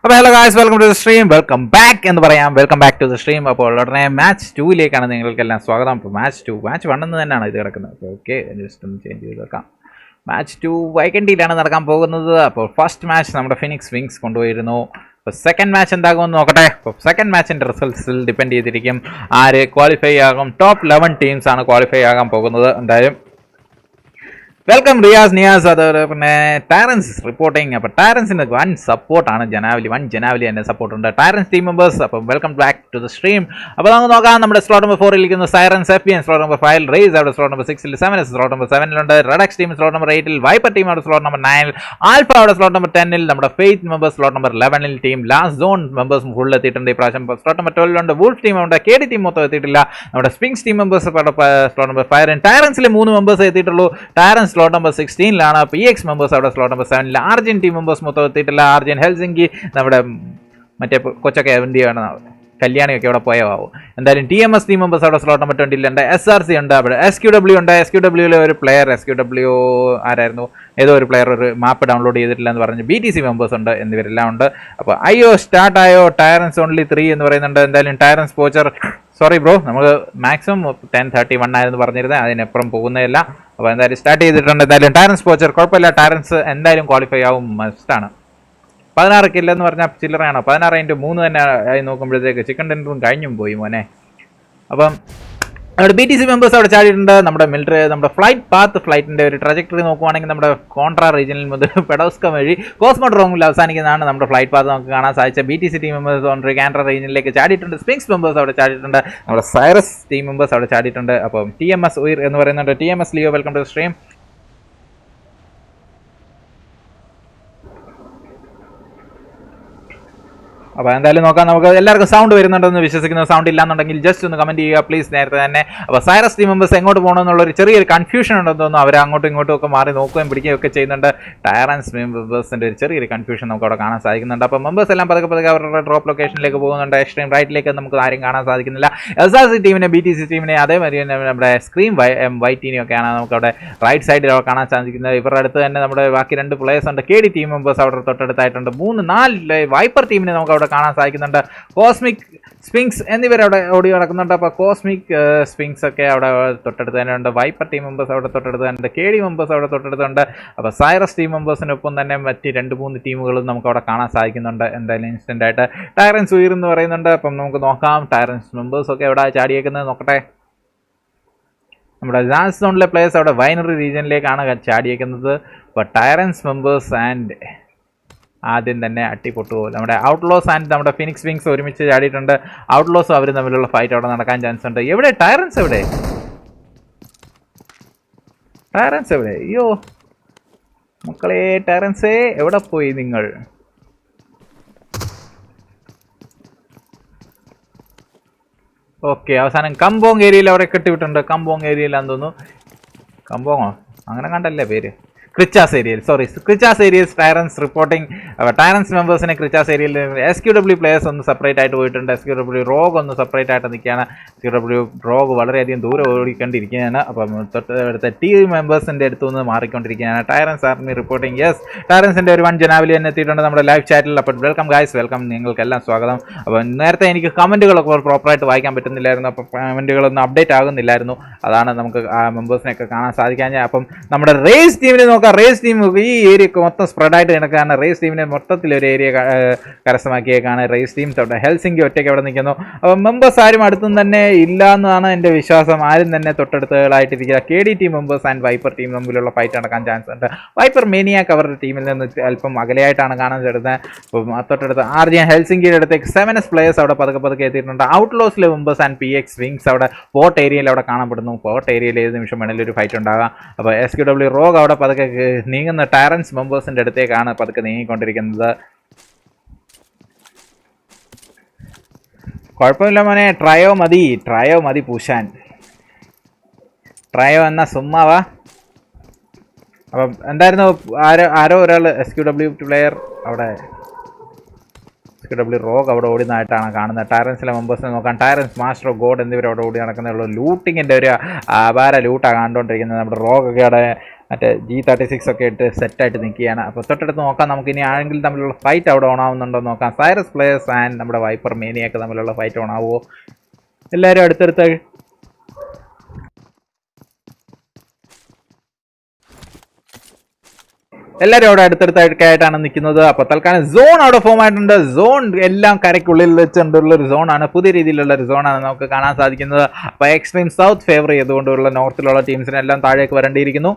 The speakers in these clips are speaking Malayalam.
അപ്പോൾ hello guys, welcome to the stream. Welcome back to the stream. അപ്പോൾ ഉടനെ മാച്ച് 2 നിങ്ങൾക്കെല്ലാം സ്വാഗതം. അപ്പോൾ മാച്ച് 1 തന്നെയാണ് ഇത് കിടക്കുന്നത്. അപ്പോൾ ഓക്കെ, ജസ്റ്റ് ഒന്ന് ചേഞ്ച് ചെയ്ത് വെക്കാം. മാച്ച് 2 വൈക്കൻഡിയിലാണ് നടക്കാൻ പോകുന്നത്. അപ്പോൾ ഫസ്റ്റ് മാച്ച് നമ്മുടെ ഫിനിക്സ് വിങ്സ് കൊണ്ടുപോയിരുന്നു. അപ്പോൾ സെക്കൻഡ് മാച്ച് എന്താകുമെന്ന് നോക്കട്ടെ. അപ്പോൾ സെക്കൻഡ് മാച്ചിൻ്റെ റിസൾട്ട്സിൽ ഡിപ്പെൻഡ് ചെയ്തിരിക്കും ആര് ക്വാളിഫൈ ആകും. ടോപ്പ് 11 ടീംസാണ് ക്വാളിഫൈ ആകാൻ പോകുന്നത്. എന്തായാലും വെൽക്കം റിയാസ്, നിയാസ്, അതുപോലെ പിന്നെ ടാരൻസ് റിപ്പോർട്ടിങ്. അപ്പോൾ ടാരൻസിന് വൺ സപ്പോർട്ടാണ് ജനാവലി തന്നെ സപ്പോർട്ടുണ്ട് ടാരൻസ് ടീം മെമ്പേഴ്സ്. അപ്പം welcome back to the stream. അപ്പോൾ നമുക്ക് നോക്കാം. നമ്മുടെ സ്ലോട്ട് നമ്പർ 4 ഇരിക്കുന്ന Sirens FPN, slot number 5 Race അവിടെ slot number 6 7 slot number 7 Redux team slot number 8 Viper team അവിടെ സ്ലോട്ട് നമ്പർ 9 ആൽഫ അവിടെ സ്ലോട്ട് നമ്പർ 10 നമ്മുടെ Faith members slot number 11 team last zone members full എത്തിയിട്ടുണ്ട് ഈ പ്രാവശ്യം. സ്ലോട്ട് നമ്പർ 12 വൂൾഫ് ടീം ഉണ്ട്. KD ടീം മൊത്തം എത്തിയിട്ടില്ല. നമ്മുടെ Sphinx team members slot number 5 ടാരൻസിൽ 3 മെമ്പേഴ്സ് എത്തിയിട്ടുള്ളൂ. ടാരൻസ് സ്ലോട്ട് നമ്പർ 16 PX മെമ്പേഴ്സ് അവിടെ slot number 7 Origin team members മൊത്തം എത്തിയിട്ടില്ല. ആർജിൻ ഹെൽസിങ്കി നമ്മുടെ മറ്റേ കൊച്ചൊക്കെ എന്തിയാണ് കല്യാണിയൊക്കെ അവിടെ പോയാവും. എന്തായാലും TMS ടീം മെമ്പേഴ്സ് അവിടെ സ്ലോട്ട് നമ്പർ 20 ഉണ്ട്. SRC ഉണ്ട്. അവിടെ SQW ഉണ്ട്. SQWയിലെ ഒരു പ്ലെയർ SQW ആരായിരുന്നു, ഏതോ ഒരു പ്ലെയർ ഒരു മാപ്പ് ഡൗൺലോഡ് ചെയ്തിട്ടില്ല എന്ന് പറഞ്ഞ് BTC മെമ്പേഴ്സ് ഉണ്ട്. എന്നിവരെല്ലാം ഉണ്ട്. അപ്പോൾ സ്റ്റാർട്ടായോ ടയറൻസ് ഓൺലി 3 എന്ന് പറയുന്നുണ്ട്. എന്തായാലും ടയറൻസ് പോച്ചർ സോറി ബ്രോ, നമുക്ക് മാക്സിമം 10:31 ആയിരുന്നു പറഞ്ഞിരുന്നത്, അതിനപ്പുറം പോകുന്നതല്ല. അപ്പോൾ എന്തായാലും സ്റ്റാർട്ട് ചെയ്തിട്ടുണ്ട്. എന്തായാലും ടാരൻസ് പോച്ചർ കുഴപ്പമില്ല. ടാരൻസ് എന്തായാലും ക്വാളിഫൈ ആവും, മസ്റ്റാണ്. 16 കില്ലെന്ന് പറഞ്ഞാൽ ചില്ലറയാണോ? 16x3 തന്നെ ആയി നോക്കുമ്പോഴത്തേക്ക് ചിക്കൻ ടെൻഡറും കഴിഞ്ഞും പോയി മോനെ. അപ്പം നമ്മുടെ BTC മെമ്പേഴ്സ് അവിടെ ചാടിയിട്ടുണ്ട്. നമ്മുടെ മിലിറ്ററി നമ്മുടെ ഫ്ലൈറ്റിൻ്റെ ഒരു ട്രജക്ടറി നോക്കുവാണെങ്കിൽ നമ്മുടെ കോൺട്രാ റീജിയനിൽ മുതൽ പെഡോസ്ക വഴി കോസ്മോഡ്രോമിൽ അവസാനിക്കുന്നതാണ് നമ്മുടെ ഫ്ലൈറ്റ് പാത്ത് നമുക്ക് കാണാൻ സാധിച്ച. BTC ടീം മെമ്പേഴ്സ് കാൻട്രാ റീജിയനിലേക്ക് ചാടിയിട്ടുണ്ട്. സ്പിങ്സ് മെമ്പേഴ്സ് അവിടെ ചാടിയിട്ടുണ്ട്. നമ്മുടെ സൈറസ് ടീം മെമ്പേഴ്സ് അവിടെ ചാടിയിട്ടുണ്ട്. അപ്പം TMS ഉയർ എന്ന് പറയുന്നുണ്ട്. TMS Leo, welcome to stream. അപ്പോൾ എന്തായാലും നോക്കാം. നമുക്ക് എല്ലാവർക്കും സൗണ്ട് വരുന്നുണ്ടെന്ന് വിശ്വസിക്കുന്നു. സൗണ്ട് ഇല്ലാന്നുണ്ടെങ്കിൽ ജസ്റ്റ് ഒന്ന് കമൻറ്റ് ചെയ്യുക പ്ലീസ് നേരത്തെ തന്നെ. അപ്പോൾ സൈറസ് ടീം മെമ്പേഴ്സ് എങ്ങോട്ട് പോകണമെന്നുള്ളൊരു ചെറിയൊരു കൺഫ്യൂഷൻ ഉണ്ടെന്ന് തോന്നുന്നു. അവർ അങ്ങോട്ടും ഇങ്ങോട്ടും ഒക്കെ മാറി നോക്കുകയും പിടിക്കുകയും ഒക്കെ ചെയ്യുന്നുണ്ട്. ടാരൻസ് മെമ്പേഴ്സിൻ്റെ ഒരു ചെറിയൊരു കൺഫ്യൂഷൻ നമുക്ക് അവിടെ കാണാൻ സാധിക്കുന്നുണ്ട്. അപ്പോൾ മെമ്പേഴ്സ് എല്ലാം പതുക്കെ അവരുടെ ഡ്രോപ്പ് ലൊക്കേഷനിലേക്ക് പോകുന്നുണ്ട്. എക്സ്ട്രീം റൈറ്റിലേക്ക് നമുക്ക് ആരും കാണാൻ സാധിക്കുന്നില്ല. SRC ടീമിനെ BTC ടീമിനെ അതേമാതിരി തന്നെ നമ്മുടെ സ്ക്രീം വൈറ്റിനെയൊക്കെയാണ് നമുക്ക് അവിടെ റൈറ്റ് സൈഡിൽ കാണാൻ സാധിക്കുന്നത്. ഇവരുടെ അടുത്ത് തന്നെ നമ്മുടെ ബാക്കി 2 പ്ലേയേഴ്സ് ഉണ്ട്. KD ടീം മെമ്പേഴ്സ് അവിടെ തൊട്ടടുത്തായിട്ടുണ്ട്. 3-4 വൈപ്പർ ടീമിനെ നമുക്ക് അവിടെ കാണാൻ സാധിക്കുന്നുണ്ട്. കോസ്മിക് സ്പിങ്സ് എന്നിവരവിടെ ഓടി നടക്കുന്നുണ്ട്. അപ്പോൾ കോസ്മിക് സ്പിങ്സ് ഒക്കെ അവിടെ തൊട്ടടുത്ത് തന്നെ ഉണ്ട്. വൈപ്പർ ടീം മെമ്പേഴ്സ് അവിടെ തൊട്ടടുത്ത് തന്നെ KD മെമ്പേഴ്സ് അവിടെ തൊട്ടടുത്തുണ്ട്. അപ്പോൾ സൈറസ് ടീം മെമ്പേഴ്സിനൊപ്പം തന്നെ മറ്റ് 2-3 ടീമുകളും നമുക്ക് അവിടെ കാണാൻ സാധിക്കുന്നുണ്ട്. എന്തായാലും ഇൻസ്റ്റന്റ് ആയിട്ട് ടയറൻസ് ഉയർ എന്ന് പറയുന്നുണ്ട്. അപ്പം നമുക്ക് നോക്കാം ടയറൻസ് മെമ്പേഴ്സ് ഒക്കെ എവിടെ ചാടിയേക്കുന്നത് നോക്കട്ടെ. നമ്മുടെ ലാസ്റ്റ് സോണിലെ പ്ലേയേഴ്സ് അവിടെ വൈനറി റീജിയനിലേക്കാണ് ചാടിയേക്കുന്നത്. അപ്പോൾ ടയറൻസ് മെമ്പേഴ്സ് ആൻഡ് ആദ്യം തന്നെ അട്ടിപ്പൊട്ടുപോകും. നമ്മുടെ ഔട്ട്ലോസ് ആൻഡ് നമ്മുടെ ഫിനിക്സ് വിങ്സ് ഒരുമിച്ച് ചാടിയിട്ടുണ്ട്. ഔട്ട്ലോസും അവർ തമ്മിലുള്ള ഫൈറ്റ് അവിടെ നടക്കാൻ ചാൻസ് ഉണ്ട്. എവിടെ ടയറൻസ്? എവിടെ ടയറൻസ്? എവിടെ? അയ്യോ മക്കളെ, ടയറൻസേ എവിടെ പോയി നിങ്ങൾ? ഓക്കെ, അവസാനം കമ്പോങ് ഏരിയയിൽ അവിടെ കെട്ടിവിട്ടുണ്ട്. കമ്പോങ് ഏരിയയിലാന്ന് തോന്നുന്നു. കമ്പോങ്ങോ അങ്ങനെ കണ്ടല്ലേ പേര്? ക്രിച്ചാസ് ഏരിയയിൽ ടയറൻസ് റിപ്പോർട്ടിംഗ്. ടയറൻസ് മെമ്പേഴ്സിനെ ക്രിച്ചാസ് ഏരിയയിൽ SQW പ്ലേയേഴ്സ് ഒന്ന് സെപ്പറേറ്റ് ആയിട്ട് പോയിട്ടുണ്ട്. SQW റോഗ് ഒന്ന് സെപ്പറേറ്റ് ആയിട്ട് നിൽക്കുകയാണ്. SQW റോഗ് വളരെയധികം ദൂരം ഓടിക്കൊണ്ടിരിക്കുകയാണ്. അപ്പം തൊട്ടടുത്ത ടീം മെമ്പേഴ്സിൻ്റെ അടുത്തു നിന്ന് മാറിക്കൊണ്ടിരിക്കുകയാണ്. ടയറൻസ് ആർമി റിപ്പോർട്ടിംഗ്. യെസ്, ടയറൻസിൻ്റെ ഒരു 1 ജനാവലി തന്നെ എത്തിയിട്ടുണ്ട് നമ്മുടെ ലൈവ് ചാറ്റിൽ. അപ്പോൾ വെൽക്കം ഗൈസ്, വെൽക്കം, നിങ്ങൾക്കെല്ലാം സ്വാഗതം. അപ്പോൾ നേരത്തെ എനിക്ക് കമൻറ്റുകളൊക്കെ പ്രോപ്പറായിട്ട് വായിക്കാൻ പറ്റുന്നില്ലായിരുന്നു. അപ്പോൾ കമൻറ്റുകളൊന്നും അപ്ഡേറ്റ് ആകുന്നില്ലായിരുന്നു. അതാണ് നമുക്ക് ആ മെമ്പേഴ്സിനെയൊക്കെ കാണാൻ സാധിക്കാഞ്ഞ. അപ്പം നമ്മുടെ റേസ് ടീമിനെ നോക്കാം. റേസ് ടീം ഈ ഏരിയയൊക്കെ മൊത്തം സ്പ്രെഡായിട്ട് കിടക്കുകയാണ്. റേസ് ടീമിനെ മൊത്തത്തിൽ ഒരു ഏരിയ കരസ്ഥമാക്കിയേക്കാണ് റേസ് ടീം. ഹെൽസിങ്കി ഒറ്റയ്ക്ക് അവിടെ നിൽക്കുന്നു. അപ്പം മെമ്പേഴ്സ് ആരും അടുത്തും തന്നെ ഇല്ല എന്നാണ് എൻ്റെ വിശ്വാസം. ആരും തന്നെ തൊട്ടടുത്തുകളായിട്ടിരിക്കുക. KD team members and wiper team തമ്മിലുള്ള ഫൈറ്റ് നടക്കാൻ ചാൻസ് ഉണ്ട്. വൈപ്പർ മേനിയാക്ക് അവരുടെ ടീമിൽ നിന്ന് അല്പം അകലെയായിട്ടാണ് കാണാൻ ചേരുന്നത്. അപ്പം തൊട്ടടുത്ത് ആർജിയൻ ഹെൽസിങ്കിയുടെ അടുത്തേക്ക് 7S പ്ലേയേഴ്സ് അവിടെ പതുക്കെ എത്തിയിട്ടുണ്ട്. ഔട്ട്ലോസിലെ മെമ്പേഴ്സ് ആൻഡ് PX വിങ്സ് അവിടെ പോർട്ട് ഏരിയയിൽ അവിടെ കാണപ്പെടുന്നു. പോർട്ട് ഏരിയയിൽ ഏത് നിമിഷം വേണമെങ്കിലും ഒരു ഫൈറ്റ് ഉണ്ടാകാം. അപ്പോൾ SQW റോഗ് അവിടെ പതുക്കെ നീങ്ങുന്ന ടയറൻസ് മെമ്പേഴ്സിൻ്റെ അടുത്തേക്കാണ് പതുക്കെ നീങ്ങിക്കൊണ്ടിരിക്കുന്നത്. കുഴപ്പമില്ല മോനെ, ട്രയോ മതി പൂശാൻ. ട്രയോ എന്ന സുമ്മാവാ. അപ്പം എന്തായിരുന്നു ആരോ ഒരാൾ SQW പ്ലെയർ അവിടെ SQW റോഗ് അവിടെ ഓടുന്നതായിട്ടാണ് കാണുന്നത്. ടയറൻസിലെ മെമ്പേഴ്സിനെ നോക്കാം. ടയറൻസ് മാസ്റ്റർ ഗോഡ് എന്നിവർ അവിടെ ഓടി നടക്കുന്നുള്ളൂ. ലൂട്ടിങ്ങിൻ്റെ ഒരു അപാര ലൂട്ടാണ് കണ്ടുകൊണ്ടിരിക്കുന്നത്. നമ്മുടെ റോഗൊക്കെ അവിടെ മറ്റേ G36 ഒക്കെ ഇട്ട് സെറ്റായിട്ട് നിൽക്കുകയാണ്. അപ്പോൾ തൊട്ടടുത്ത് നോക്കാം നമുക്ക് ഇനി ആരെങ്കിലും തമ്മിലുള്ള ഫൈറ്റ് അവിടെ ഓണാവുന്നുണ്ടോ നോക്കാം. സൈറസ് പ്ലേയേഴ്സ് ആൻഡ് നമ്മുടെ വൈപ്പർ മേനിയൊക്കെ തമ്മിലുള്ള ഫൈറ്റ് ഓണാവുമോ? എല്ലാവരും അടുത്തടുത്ത് എല്ലാവരും അവിടെ അടുത്തടുത്തായിട്ടാണ് നിൽക്കുന്നത്. അപ്പോൾ തൽക്കാലം സോൺ അവിടെ ഫോം ആയിട്ടുണ്ട്. സോൺ എല്ലാം കരയ്ക്കുള്ളിൽ വെച്ചുകൊണ്ടുള്ള ഒരു സോണാണ്, പുതിയ രീതിയിലുള്ള ഒരു സോണാണ് നമുക്ക് കാണാൻ സാധിക്കുന്നത്. അപ്പോൾ എക്സ്ട്രീം സൗത്ത് ഫേവർ ചെയ്തുകൊണ്ടുള്ള നോർത്തിലുള്ള ടീംസിനെല്ലാം താഴേക്ക് വരേണ്ടിയിരിക്കുന്നു.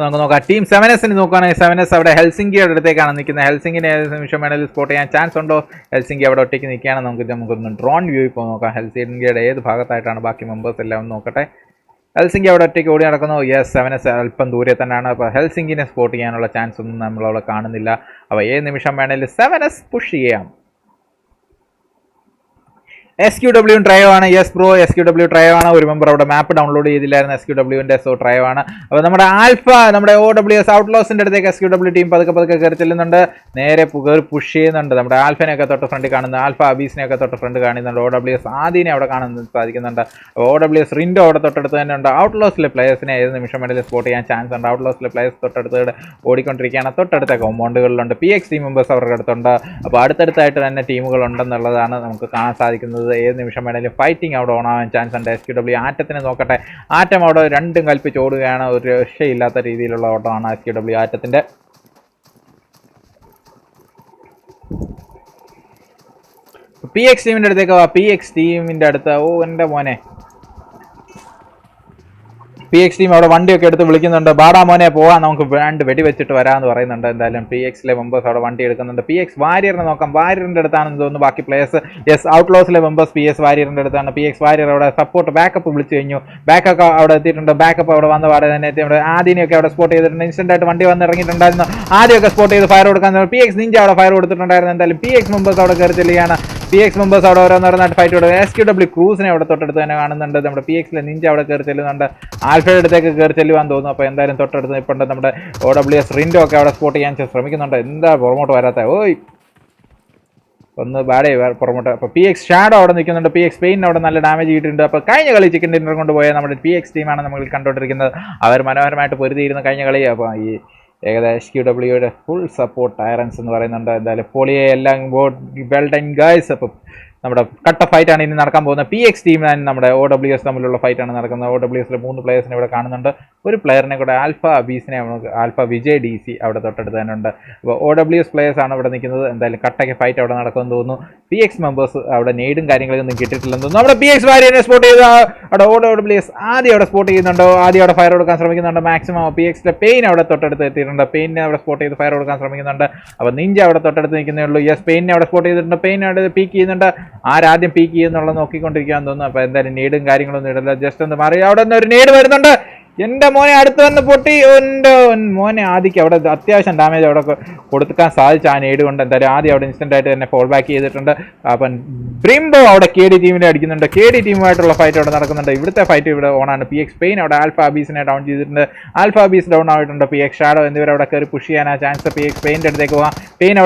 നമുക്ക് നോക്കാം. ടീം 7S നോക്കുകയാണെങ്കിൽ 7S അവിടെ ഹെൽസിങ്കിയുടെ അടുത്തേക്കാണ് നിൽക്കുന്നത്. ഹെൽസിങ്കിനെ ഏത് നിമിഷം വേണമെങ്കിലും സ്പോട്ട് ചെയ്യാൻ ചാൻസ് ഉണ്ടോ? ഹെൽസിങ്കി അവിടെ ഒറ്റയ്ക്ക് നിൽക്കുകയാണ്. നമുക്കൊന്ന് ഡ്രോൺ വ്യൂ ഇപ്പോൾ നോക്കാം. ഹെൽസിങ്കിയുടെ ഏത് ഭാഗത്തായിട്ടാണ് ബാക്കി മെമ്പേഴ്സ് എല്ലാം ഒന്ന് നോക്കട്ടെ. ഹെൽസിങ്കി അവിടെ ഒറ്റയ്ക്ക് ഓടി നടക്കുന്നു. യെസ്, 7S അല്പം ദൂരെ തന്നെയാണ്. അപ്പോൾ ഹെൽസിങ്കിനെ സ്പോട്ട് ചെയ്യാനുള്ള ചാൻസ് ഒന്നും നമ്മളവിടെ കാണുന്നില്ല. അപ്പോൾ ഏത് നിമിഷം വേണമെങ്കിലും 7S പുഷ് ചെയ്യാം. SQW ട്രയോ ആണ്. യെസ് ബ്രോ, SQW ട്രയോ ആണ്. ഒരു മെമ്പർ അവിടെ മാപ്പ് ഡൗൺലോഡ് ചെയ്തില്ലായിരുന്നു SQWന്റെ, സോ ട്രയോ ആണ്. അപ്പോൾ നമ്മുടെ ആൽഫ നമ്മുടെ OWS ഔട്ട്ലോസിന്റെ അടുത്തേക്ക് SQW ടീം പതുക്കെ കയറി ചെല്ലുന്നുണ്ട്. നേരെ കയറി പുഷ് ചെയ്യുന്നുണ്ട്. നമ്മുടെ ആൽഫനെയൊക്കെ തൊട്ട് ഫ്രണ്ട് കാണുന്നു. ആൽഫ അബീസിനെയൊക്കെ തൊട്ട് ഫ്രണ്ട് കാണുന്നുണ്ട്. OWS ആദ്യനെ അവിടെ കാണാൻ സാധിക്കുന്നുണ്ട്. അപ്പോൾ OWS റിൻഡോ അവിടെ തൊട്ടടുത്ത് തന്നെ ഉണ്ട്. ഔട്ട്ലോസിലെ പ്ലേയേഴ്സിനെ ഏത് നിമിഷം വേണമെങ്കിലും സ്പോട്ട് ചെയ്യാൻ ചാൻസ് ഉണ്ട്. ഔട്ട്ലോസിലെ പ്ലേയേഴ്സ് തൊട്ടടുത്ത് ഓടിക്കൊണ്ടിരിക്കുകയാണ്. തൊട്ടടുത്ത കോമ്പൗണ്ടുകളിലുണ്ട്. PX ടീം മെമ്പേഴ്സ് അവരുടെ അടുത്തുണ്ട്. അപ്പോൾ അടുത്തടുത്തായിട്ട് തന്നെ ടീമുകൾ ഉണ്ടെന്നുള്ളതാണ് നമുക്ക് കാണാൻ സാധിക്കുന്നത്. ഏത് നിമിഷം വേണമെങ്കിലും ഫൈറ്റിംഗ് അവിടെ ഓണാവാൻ ചാൻസ് ഉണ്ട്. SQW ആറ്റത്തിനെ നോക്കട്ടെ. ആറ്റം അവിടെ രണ്ടും കൽപ്പിച്ച് ഓടുകയാണ്. ഒരു രക്ഷയില്ലാത്ത രീതിയിലുള്ള ഓട്ടമാണ് SQW ആറ്റത്തിന്റെ. PX ടീമിന്റെ അടുത്തേക്ക് വാ. PX ടീമിന്റെ അടുത്ത് എൻ്റെ മോനെ PX ടീം അവിടെ വണ്ടിയൊക്കെ എടുത്ത് വിളിക്കുന്നുണ്ട്. ബാടാ മോനെ പോകാൻ, നമുക്ക് വേണ്ട വെടിവെച്ചിട്ട് വരാമെന്ന് പറയുന്നുണ്ട്. എന്തായാലും PXലെ മെമ്പേഴ്സ് അവിടെ വണ്ടി എടുക്കുന്നുണ്ട്. PX വാരിയറിനെ നോക്കാം. വാരിയറിന്റെ അടുത്താണെന്ന് തോന്നുന്നു ബാക്കി പ്ലേയേഴ്സ്. യെസ്, ഔട്ട്ലോസിലെ മെമ്പേഴ്സ് PS വാരിയറിന്റെ അടുത്താണ്. PX വാരിയർ അവിടെ സപ്പോർട്ട് ബാക്കപ്പ് വിളിച്ചു കഴിഞ്ഞു. ബാക്കപ്പ് അവിടെ എത്തിയിട്ടുണ്ട്. ബാക്കപ്പ് അവിടെ വന്ന പാടെ തന്നെ എത്തി. നമ്മുടെ ആദ്യമൊക്കെ അവിടെ സ്പോട്ട് ചെയ്തിട്ടുണ്ട്. ഇൻസ്റ്റന്റ് ആയിട്ട് വണ്ടി വന്ന് ഇറങ്ങിയിട്ടുണ്ടായിരുന്നു. ആദ്യമൊക്കെ സ്പോട്ട് ചെയ്ത് ഫയർ കൊടുക്കാൻ PX നിഞ്ച അവിടെ ഫയർ കൊടുത്തിട്ടുണ്ടായിരുന്നു. എന്തായാലും PX മെമ്പേഴ്സ് അവിടെ കയറി ചെല്ലുകയാണ്. PX മെമ്പേഴ്സ് അവിടെ ഓരോന്നോരോന്നായിട്ട് ഫൈറ്റ് കൊടുക്കുക. SQW ക്രൂസിനെ അവിടെ തൊട്ടടുത്ത് തന്നെ കാണുന്നുണ്ട്. നമ്മുടെ PXലെ നിഞ്ച അവിടെ കയറി ചെല്ലുന്നുണ്ട്. ആൽഫയുടെ അടുത്തേക്ക് കയറി ചെല്ലുവാൻ തോന്നുന്നു. അപ്പോൾ എന്തായാലും തൊട്ടടുത്ത് ഇപ്പോൾ നമ്മുടെ OWS റിൻഡോ ഒക്കെ അവിടെ സ്പോട്ട് ചെയ്യാൻ ശ്രമിക്കുന്നുണ്ട്. എന്താ പുറമോട്ട് വരാത്ത? ഓയ് ഒന്ന് ബാഡേ പുറമോട്ട്. അപ്പോൾ PX ഷാഡോ അവിടെ നിൽക്കുന്നുണ്ട്. PX പെയിൻ അവിടെ നല്ല ഡാമേജ് ചെയ്തിട്ടുണ്ട്. അപ്പോൾ കഴിഞ്ഞ കളി ചിക്കൻ ഡിന്നർ കൊണ്ടുപോയ നമ്മുടെ PX ടീമാണ് നമ്മൾ കണ്ടുകൊണ്ടിരിക്കുന്നത്. അവർ മനോഹരമായിട്ട് പൊരുതിയിരുന്ന കഴിഞ്ഞ കളി. അപ്പോൾ ഈ ഏകദേശം SQWയുടെ ഫുൾ സപ്പോർട്ട് ടയറൻസ് എന്ന് പറയുന്നുണ്ട്. എന്തായാലും പൊളിയെ എല്ലാം വെൽ ഡൺ ഗൈസ്. അപ്പോൾ നമ്മുടെ കട്ട ഫൈറ്റാണ് ഇനി നടക്കാൻ പോകുന്നത്. PX ടീം ആൻഡ് നമ്മുടെ OWS തമ്മിലുള്ള ഫൈറ്റാണ് നടക്കുന്നത്. OWSലെ 3 പ്ലേയേഴ്സിനെ ഇവിടെ കാണുന്നുണ്ട്. ഒരു പ്ലെയറിനെ കൂടെ ആൽഫ അബീസിനെ ആൽഫ വിജയ് DC അവിടെ തൊട്ടടുത്ത് തന്നെ ഉണ്ട്. അപ്പോൾ OWS പ്ലേയേഴ്സ് ആണ് ഇവിടെ നിൽക്കുന്നത്. എന്തായാലും കട്ടയ്ക്ക് ഫൈറ്റ് അവിടെ നടക്കുമെന്ന് തോന്നുന്നു. PX മെമ്പേഴ്സ് അവിടെ നെയ്ഡും കാര്യങ്ങളൊന്നും കിട്ടിയിട്ടില്ലെന്ന് തോന്നുന്നു. നമ്മുടെ PX വാരിയറിനെ സ്പോട്ട് ചെയ്ത് അവിടെ OWS ആദ്യം അവിടെ സ്പോട്ട് ചെയ്യുന്നുണ്ട്. ആദ്യം അവിടെ ഫയർ കൊടുക്കാൻ ശ്രമിക്കുന്നുണ്ട്. മാക്സിമം PXലെ പെയിൻ അവിടെ തൊട്ടടുത്ത് എത്തിയിട്ടുണ്ട്. പെയിനെ അവിടെ സ്പോട്ട് ചെയ്ത് ഫയർ കൊടുക്കാൻ ശ്രമിക്കുന്നുണ്ട്. അപ്പോൾ നിഞ്ച അവിടെ തൊട്ടടുത്ത് നിൽക്കുന്നേ ഉള്ളൂ. യെസ്, പെയിനെ അവിടെ സ്പോട്ട് ചെയ്തിട്ടുണ്ട്. പെയിൻ അവിടെ പീക്ക് ചെയ്യുന്നുണ്ട്. ആരാദ്യം പീക്ക് ചെയ്യുന്നുള്ളത് നോക്കിക്കൊണ്ടിരിക്കുകയെന്ന് തോന്നുന്നു. അപ്പോൾ എന്തായാലും നേടും കാര്യങ്ങളൊന്നും ഇടല്ല. ജസ്റ്റ് ഒന്ന് മാറി അവിടെ നിന്ന് ഒരു നേട് വരുന്നുണ്ട്. എൻ്റെ മോനെ അടുത്ത് വന്ന് പൊട്ടി. എൻ്റെ മോനെ ആദ്യം അവിടെ അത്യാവശ്യം ഡാമേജ് അവിടെ കൊടുക്കാൻ സാധിച്ചു ആ നേട് കൊണ്ട്. എന്തായാലും ആദ്യം അവിടെ ഇൻസ്റ്റന്റ് ആയിട്ട് തന്നെ ഫോൾ ബാക്ക് ചെയ്തിട്ടുണ്ട്. അപ്പം ബ്രിംബോ അവിടെ KD ടീമിനെ അടിക്കുന്നുണ്ട്. KD ടീമുമായിട്ടുള്ള ഫൈറ്റ് അവിടെ നടക്കുന്നുണ്ട്. ഇവിടുത്തെ ഫൈറ്റ് ഇവിടെ ഓണാണ്. PX പെയിൻ അവിടെ ആൽഫ അബീസിനെ ഡൗൺ ചെയ്തിട്ടുണ്ട്. ആൽഫ അബീസ് ഡൗൺ ആയിട്ടുണ്ട്. PX ഷാഡോ എന്നിവർ അവിടെ കയറി പുഷ് ചെയ്യാൻ ആ ചാൻസ്. PX പെയിൻ്റെ അടുത്തേക്ക് പോകാം. പെയിനെ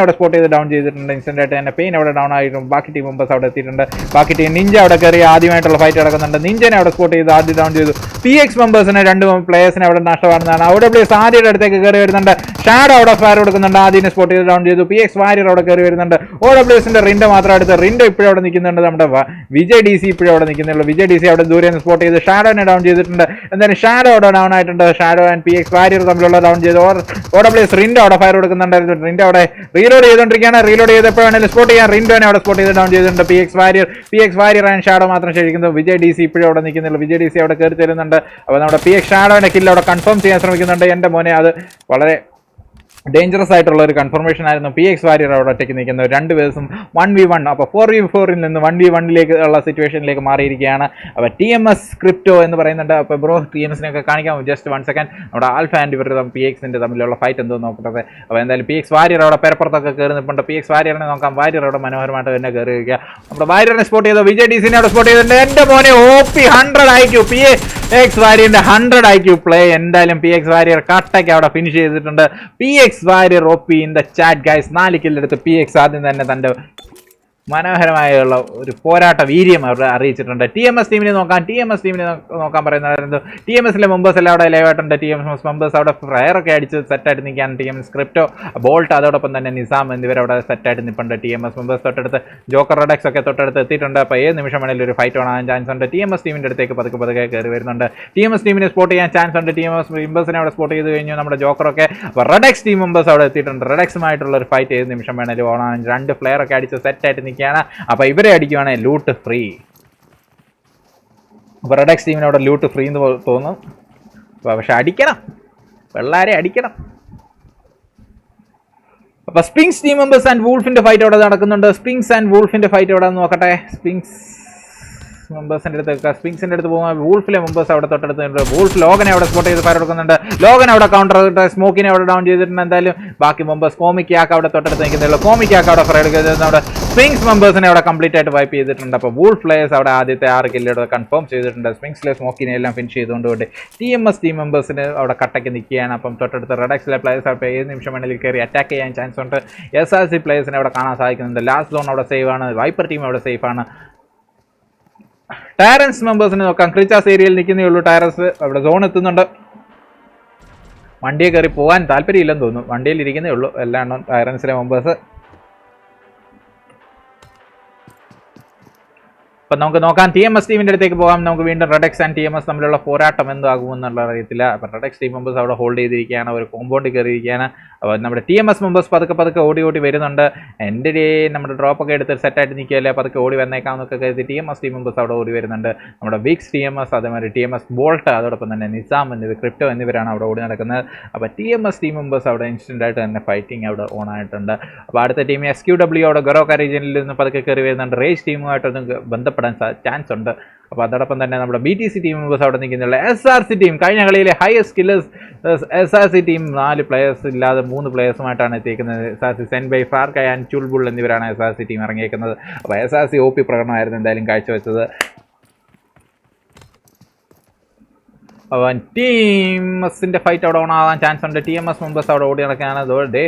അവിടെ സ്പോട്ട് ചെയ്ത് ഡൗൺ ചെയ്തിട്ടുണ്ട്. ഇൻസ്റ്റന്റ് ആയിട്ട് തന്നെ പെയിൻ അവിടെ ഡൗൺ ആയിട്ടുണ്ട്. ബാക്കി ടീം മെമ്പേഴ്സ് അവിടെ എത്തിയിട്ടുണ്ട്. ബാക്കി ടീം നിഞ്ച അവിടെ കയറി ആദ്യമായിട്ടുള്ള ഫൈറ്റ് നടക്കുന്നുണ്ട്. നിഞ്ചനെ അവിടെ സ്പോട്ട് ചെയ്ത് ആദ്യം ഡൗൺ ചെയ്തു. PX മെമ്പേഴ്സിനെ 2 പ്ലേയേഴ്സിനെ അവിടെ നഷ്ടമാണെന്നാണ്. OWS ആദ്യയുടെ അടുത്തേക്ക് കയറി വരുന്നുണ്ട്. ഷാഡോ അവിടെ ഫയർ കൊടുക്കുന്നുണ്ട്. ആദ്യനെ സ്പോട്ട് ചെയ്ത് ഡൗൺ ചെയ്തു. PX വാരിയർ അവിടെ കയറി വരുന്നുണ്ട്. OWSന്റെ റിൻഡോ മാത്രം അടുത്ത്. റിൻഡോ ഇപ്പോഴും അവിടെ നിൽക്കുന്നുണ്ട്. നമ്മുടെ വിജയ് DC ഇപ്പോഴും അവിടെ നിൽക്കുന്നുള്ളൂ. വിജയ് DC അവിടെ ദൂരെ നിന്ന് സ്പോട്ട് ചെയ്ത് ഷാഡോനെ ഡൗൺ ചെയ്തിട്ടുണ്ട്. എന്തായാലും ഷാഡോ അവിടെ ഡൗൺ ആയിട്ടുണ്ട്. ഷാഡോ ആൻഡ് PX വാരിയർ തമ്മിലുള്ള ഡൗൺ ചെയ്തു. OWS റിൻഡോ അവിടെ ഫയർ കൊടുക്കുന്നുണ്ടായിരുന്നു. റിൻഡോ അവിടെ റീലോഡ് ചെയ്തുകൊണ്ടിരിക്കുകയാണ്. റീലോഡ് ചെയ്തപ്പോൾ വേണമെങ്കിലും സ്പോട്ട് ചെയ്യാൻ റിൻഡോനെ അവിടെ സ്പോട്ട് ചെയ്ത് ഡൗൺ ചെയ്തിട്ടുണ്ട്. PX വാരിയർ ആൻഡ് ഷാഡോ മാത്രം ശേഷിക്കുന്നു. വിജയ് DC ഇപ്പോഴും അവിടെ നിൽക്കുന്നുള്ളൂ. വിജയ് DC അവിടെ കയറി തരുന്നുണ്ട്. അപ്പോൾ നമ്മുടെ PX ഷാഡോന്റെ കില്ല് അവിടെ കൺഫേം ചെയ്യാൻ ശ്രമിക്കുന്നുണ്ട്. എൻ്റെ മോനെ അത് വളരെ ഡേഞ്ചറസ് ആയിട്ടുള്ള ഒരു കൺഫർമേഷൻ ആയിരുന്നു. PX വാരിയർ അവിടെ ഒറ്റയ്ക്ക് നിൽക്കുന്നു. 2 പേഴ്സും 1v1. അപ്പോൾ 4v4ൽ നിന്ന് 1v1ലേക്ക് ഉള്ള സിറ്റുവേഷനിലേക്ക് മാറിയിരിക്കുകയാണ്. അപ്പോൾ TMS ക്രിപ്റ്റോ എന്ന് പറയുന്നുണ്ട്. അപ്പോൾ ബ്രോ TMSനെയൊക്കെ കാണിക്കാം. Just 1 second. നമ്മുടെ ആൽഫ ആൻഡ് ഇവരുടെ PXന്റെ തമ്മിലുള്ള ഫൈറ്റ് എന്തോ നോക്കട്ടെ. അപ്പോൾ എന്തായാലും PX വാരിയർ അവിടെ പെരപ്പുറത്തൊക്കെ കയറി നിൽപ്പുണ്ട്. PX വാരിയറിനെ നോക്കാം. വാരിയർ അവിടെ മനോഹരമായിട്ട് തന്നെ കയറി വരിക. നമ്മുടെ വാരിയറിനെ സ്പോട്ട് ചെയ്തു. വിജയ് DC അവിടെ സ്പോട്ട് ചെയ്തിട്ടുണ്ട്. എൻ്റെ മോനെ OP 100 IQ PX വാരിയറിന്റെ 100 IQ പ്ലേ. എന്തായാലും PX വാരിയർ കട്ടയ്ക്ക് അവിടെ ഫിനിഷ് ചെയ്തിട്ടുണ്ട്. PX warrior OP in the chat guys. 4 കില്ലെടുത്ത് PX ആദ്യം തന്നെ തൻ്റെ മനോഹരമായുള്ള ഒരു പോരാട്ട വീര്യം അവർ അറിയിച്ചിട്ടുണ്ട്. TMS ടീമിനെ നോക്കാൻ പറയുന്നത് TMSലെ മെമ്പേഴ്സ് എല്ലാം അവിടെ ലൈവായിട്ടുണ്ട്. TMS മെമ്പേഴ്സ് അവിടെ ഫ്രയറൊക്കെ അടിച്ച് സെറ്റായിട്ട് നിൽക്കുകയാണ്. TMS സ്ക്രിപ്റ്റോ ബോൾട്ട് അതോടൊപ്പം തന്നെ നിസാം എന്നിവരവിടെ സെറ്റായിട്ട് നിൽപ്പുണ്ട്. TMS മെമ്പേഴ്സ് തൊട്ടടുത്ത് ജോക്കർ റെഡക്സ് ഒക്കെ തൊട്ടടുത്ത് എത്തിയിട്ടുണ്ട്. അപ്പോൾ ഏത് നിമിഷം വേണമെങ്കിലും ഒരു ഫൈറ്റ് ഓണാകാൻ ചാൻസ് ഉണ്ട്. TMS ടീമിൻ്റെ അടുത്തേക്ക് പതുക്കെ കയറി വരുന്നുണ്ട്. TMS ടീമിനെ സ്പോട്ട് ചെയ്യാൻ ചാൻസ് ഉണ്ട്. TMS മെമ്പേഴ്സിനെ അവിടെ സ്പോട്ട് ചെയ്ത് കഴിഞ്ഞു നമ്മുടെ ജോക്കറൊക്കെ. റെഡക്സ് ടീം മെമ്പേഴ്സ് അവിടെ എത്തിയിട്ടുണ്ട്. റെഡക്സുമായിട്ടുള്ള ഒരു ഫൈറ്റ് ഏത് നിമിഷം വേണമെങ്കിലും ഓണാകാൻ 2 ഫ്ലെയറൊക്കെ അടിച്ച് സെറ്റായിട്ട് നിൽക്കുകയാണ്. അപ്പോൾ ഇവരെ അടിക്കുവാണെങ്കിൽ ലൂട്ട് ഫ്രീ. അപ്പോൾ റെഡക്സ് ടീമിന് അവിടെ ലൂട്ട് ഫ്രീ എന്ന് തോന്നും. പക്ഷെ അടിക്കണം, വെള്ളാരെ അടിക്കണം. അപ്പോൾ സ്പിങ്സ് ടീം മെമ്പേഴ്സ് ആൻഡ് വൂൾഫിന്റെ ഫൈറ്റ് അവിടെ നടക്കുന്നുണ്ട്. സ്പിങ്സ് ആൻഡ് വൂൾഫിന്റെ ഫൈറ്റ് അവിടെ നോക്കട്ടെ. മെമ്പേഴ്സിൻ്റെ അടുത്ത് പോകുമ്പോൾ വൂൾഫിലെ മെമ്പേഴ്സ് അവിടെ തൊട്ടടുത്തുണ്ട്. വൂൾഫ് ലോഗനെ അവിടെ സ്പോട്ട് ചെയ്ത് ഫയർ കൊടുക്കുന്നുണ്ട്. ലോഗൻ അവിടെ കൗണ്ടർ സ്മോക്കിനെ അവിടെ ഡൗൺ ചെയ്തിട്ടുണ്ട്. എന്തായാലും ബാക്കി മെമ്പേഴ്സ് കോമിക്കാക്ക് അവിടെ തൊട്ടടുത്ത് നിൽക്കുന്നുള്ളൂ. കോമിക്കാക്ക് അവിടെ ഫയർ എടുക്കുന്നത് നമ്മുടെ സ്പിങ്സ് മെമ്പേഴ്സിനെ അവിടെ കംപ്ലീറ്റ് ആയിട്ട് വൈപ്പ് ചെയ്തിട്ടുണ്ട്. അപ്പോൾ വൂൾഫ് പ്ലേയേഴ്സ് അവിടെ ആദ്യത്തെ 6 കില്ലോടെ കൺഫേം ചെയ്തിട്ടുണ്ട്. സ്പിങ്സിലെ സ്മോക്കിനെ എല്ലാം ഫിനിഷ് ചെയ്തുകൊണ്ട് TMS ടീം മെമ്പേഴ്സിന് അവിടെ കട്ടയ്ക്ക് നിൽക്കുകയാണ്. അപ്പം തൊട്ടടുത്ത് റെഡക്സിലെ പ്ലേയേഴ്സ് അവിടെ ഏത് നിമിഷം വേണമെങ്കിൽ കയറി അറ്റാക്ക് ചെയ്യാൻ ചാൻസ് ഉണ്ട്. SRC പ്ലേയേഴ്സിനെ അവിടെ കാണാൻ സാധിക്കുന്നുണ്ട്. ലാസ്റ്റ് സോൺ അവിടെ സേഫ് ആണ്. വൈപ്പർ ടീം അവിടെ സേഫ് ആണ്. ടയറൻസ് മെമ്പേഴ്സിനെ നോക്കാം. ക്രിച്ചാസ് ഏരിയയിൽ നിൽക്കുന്നേ ഉള്ളൂ. ടയറൻസ് അവിടെ സോൺ എത്തുന്നുണ്ട്. വണ്ടിയെ കയറി പോകാൻ താല്പര്യമില്ലെന്ന് തോന്നുന്നു. വണ്ടിയിൽ ഇരിക്കുന്നേ ഉള്ളൂ എല്ലാം ടയറൻസിലെ മെമ്പേഴ്സ്. അപ്പം നമുക്ക് നോക്കാം. TMS ടീമിൻ്റെ അടുത്തേക്ക് പോകാം. നമുക്ക് വീണ്ടും റെഡക്സ് ആൻഡ് TMS തമ്മിലുള്ള പോരാട്ടം എന്താകുമെന്നുള്ള അറിയത്തില്ല. അപ്പം റെഡക്സ് ടീം മെമ്പേഴ്സ് അവിടെ ഹോൾഡ് ചെയ്തിരിക്കുകയാണ്. ഒരു കോമ്പൗണ്ടിൽ കയറിയിരിക്കുകയാണ്. അപ്പോൾ നമ്മുടെ TMS മെമ്പേഴ്സ് പതുക്കെ ഓടി വരുന്നുണ്ട്. എൻ്റെ നമ്മുടെ ഡ്രോപ്പൊക്കെ എടുത്ത് സെറ്റായിട്ട് നിൽക്കുകയല്ലേ, പതുക്കെ ഓടി വന്നേക്കാമെന്നൊക്കെ കരുതി TMS ടീം മെമ്പേഴ്സ് അവിടെ ഓടി വരുന്നുണ്ട്. നമ്മുടെ വിക്സ് TMS അതേമാതിരി TMS ബോൾട്ട് അതോടൊപ്പം തന്നെ നിസാം എന്നിവർ ക്രിപ്റ്റോ എന്നിവരാണ് അവിടെ ഓടി നടക്കുന്നത്. അപ്പോൾ TMS ടീം മെമ്പേഴ്സ് അവിടെ ഇൻസ്റ്റൻ്റായിട്ട് തന്നെ ഫൈറ്റിംഗ് അവിടെ ഓൺ ആയിട്ടുണ്ട്. അപ്പോൾ അടുത്ത ടീം SQW അവിടെ ഗൊറോക്ക റീജിയനിൽ നിന്ന് പതുക്കെ കയറി വരുന്നുണ്ട്. റേജ് ടീമുമായിട്ടൊന്ന് ബന്ധപ്പെടാൻ ചാൻസ് ഉണ്ട്. അപ്പോൾ അതോടൊപ്പം തന്നെ നമ്മുടെ BTC ടീം മെമ്പേഴ്സ് അവിടെ നിൽക്കുന്നില്ല. SRC ടീം കഴിഞ്ഞ കളിയിലെ highest killers SRC team 4 players ഇല്ലാതെ 3 പ്ലേയേഴ്സുമായിട്ടാണ് എത്തിയിരിക്കുന്നത്. SRC സെൻബൈ ഫാർക്കൈ ആൻഡ് ചുൾബുൾ എന്നിവരാണ് SRC ടീം ഇറങ്ങിയേക്കുന്നത്. അപ്പോൾ SRC OP പ്രകടനമായിരുന്നു എന്തായാലും കാഴ്ചവെച്ചത്. അപ്പോൾ TMSന്റെ ഫൈറ്റ് അവിടെ ഓണാകാൻ ചാൻസ് ഉണ്ട്. TMS മെമ്പേഴ്സ് അവിടെ ഓടി നടക്കുകയാണ്.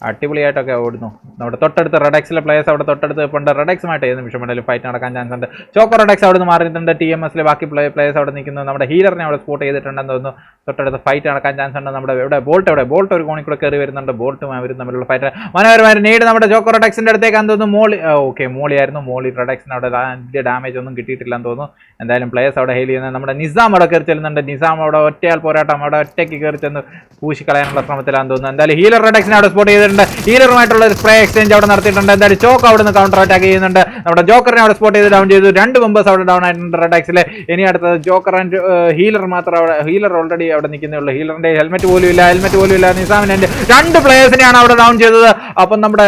അടിപൊളിയായിട്ടൊക്കെ ഓടുന്നു. നമ്മുടെ തൊട്ടടുത്ത് റെഡക്സിലെ പ്ലേയേഴ്സ് അവിടെ തൊട്ടടുത്ത് ഇപ്പോൾ റെഡക്സുമായിട്ട് ഏത് നിമിഷം വേണമെങ്കിലും ഫൈറ്റ് നടക്കാൻ ചാൻസ് ഉണ്ട്. ചോക്കോ റെഡക്സ് അവിടെ നിന്ന് മാറിയിട്ടുണ്ട്. TMSലെ ബാക്കി പ്ലേയേഴ്സ് അവിടെ നിൽക്കുന്നു. നമ്മുടെ ഹീലറിനെ അവിടെ സ്പോട്ട് ചെയ്തിട്ടുണ്ടെന്ന് തോന്നുന്നു. തൊട്ടടുത്ത് ഫൈറ്റ് നടക്കാൻ ചാൻസ് ഉണ്ട്. നമ്മുടെ ഇവിടെ ബോൾട്ട് ഒരു കോണിൽ കൂടെ കയറി വരുന്നുണ്ട്. ബോൾട്ടും അവരും തമ്മിലുള്ള ഫൈറ്റ് മനോഹരമായ നേട് നമ്മുടെ ചോക്കോ റെഡക്സിൻ്റെ അടുത്തേക്കാന്ന് തോന്നുന്നു. മോളി റെഡക്സിന് അവിടെ വലിയ ഡാമേജ് ഒന്നും കിട്ടിയിട്ടില്ലെന്ന് തോന്നുന്നു. എന്തായാലും പ്ലേയേഴ്സ് അവിടെ ഹെയിൽ ചെയ്യുന്നത് നമ്മുടെ നിസാം അവിടെ കയറി ചെല്ലുന്നുണ്ട്. നിസാം അവിടെ ഒറ്റയാൾ പോരാട്ടം അവിടെ ഒറ്റയ്ക്ക് കയറി ചെന്ന് പൂശിക്കളയാനുള്ള ശ്രമത്തിലാന്ന് തോന്നുന്നു. എന്തായാലും ഹീലർ റെഡക്സിനെ അവിടെ സ്പോട്ട് ചെയ്തിട്ടുണ്ട്. ഹീലറുമായിട്ടുള്ള ഒരു സ്പ്രേ എക്സ്ചേഞ്ച് അവിടെ നടത്തിയിട്ടുണ്ട്. എന്തായാലും ചോക്ക് അവിടെ നിന്ന് കൗണ്ടർ അറ്റാക്ക് ചെയ്യുന്നുണ്ട്. നമ്മുടെ ജോക്കറിനെ അവിടെ സ്പോട്ട് ചെയ്ത് ഡൗൺ ചെയ്തു. 2 മെമ്പേഴ്സ് അവിടെ ഡൗൺ ആയിട്ടുണ്ട് റെഡക്സിലെ. ഇനി അടുത്തത് ജോക്കർ ആൻഡ് ഹീലർ മാത്രം അവിടെ. ഹീലർ ഓൾറെഡി അവിടെ നിൽക്കുന്നേ ഉള്ളൂ. ഹീലറിന്റെ ഹെൽമെറ്റ് പോലും ഇല്ല. നിസാമിനെ 2 പ്ലേയേഴ്സിനെയാണ് അവിടെ ഡൗൺ ചെയ്തത്. അപ്പം നമ്മുടെ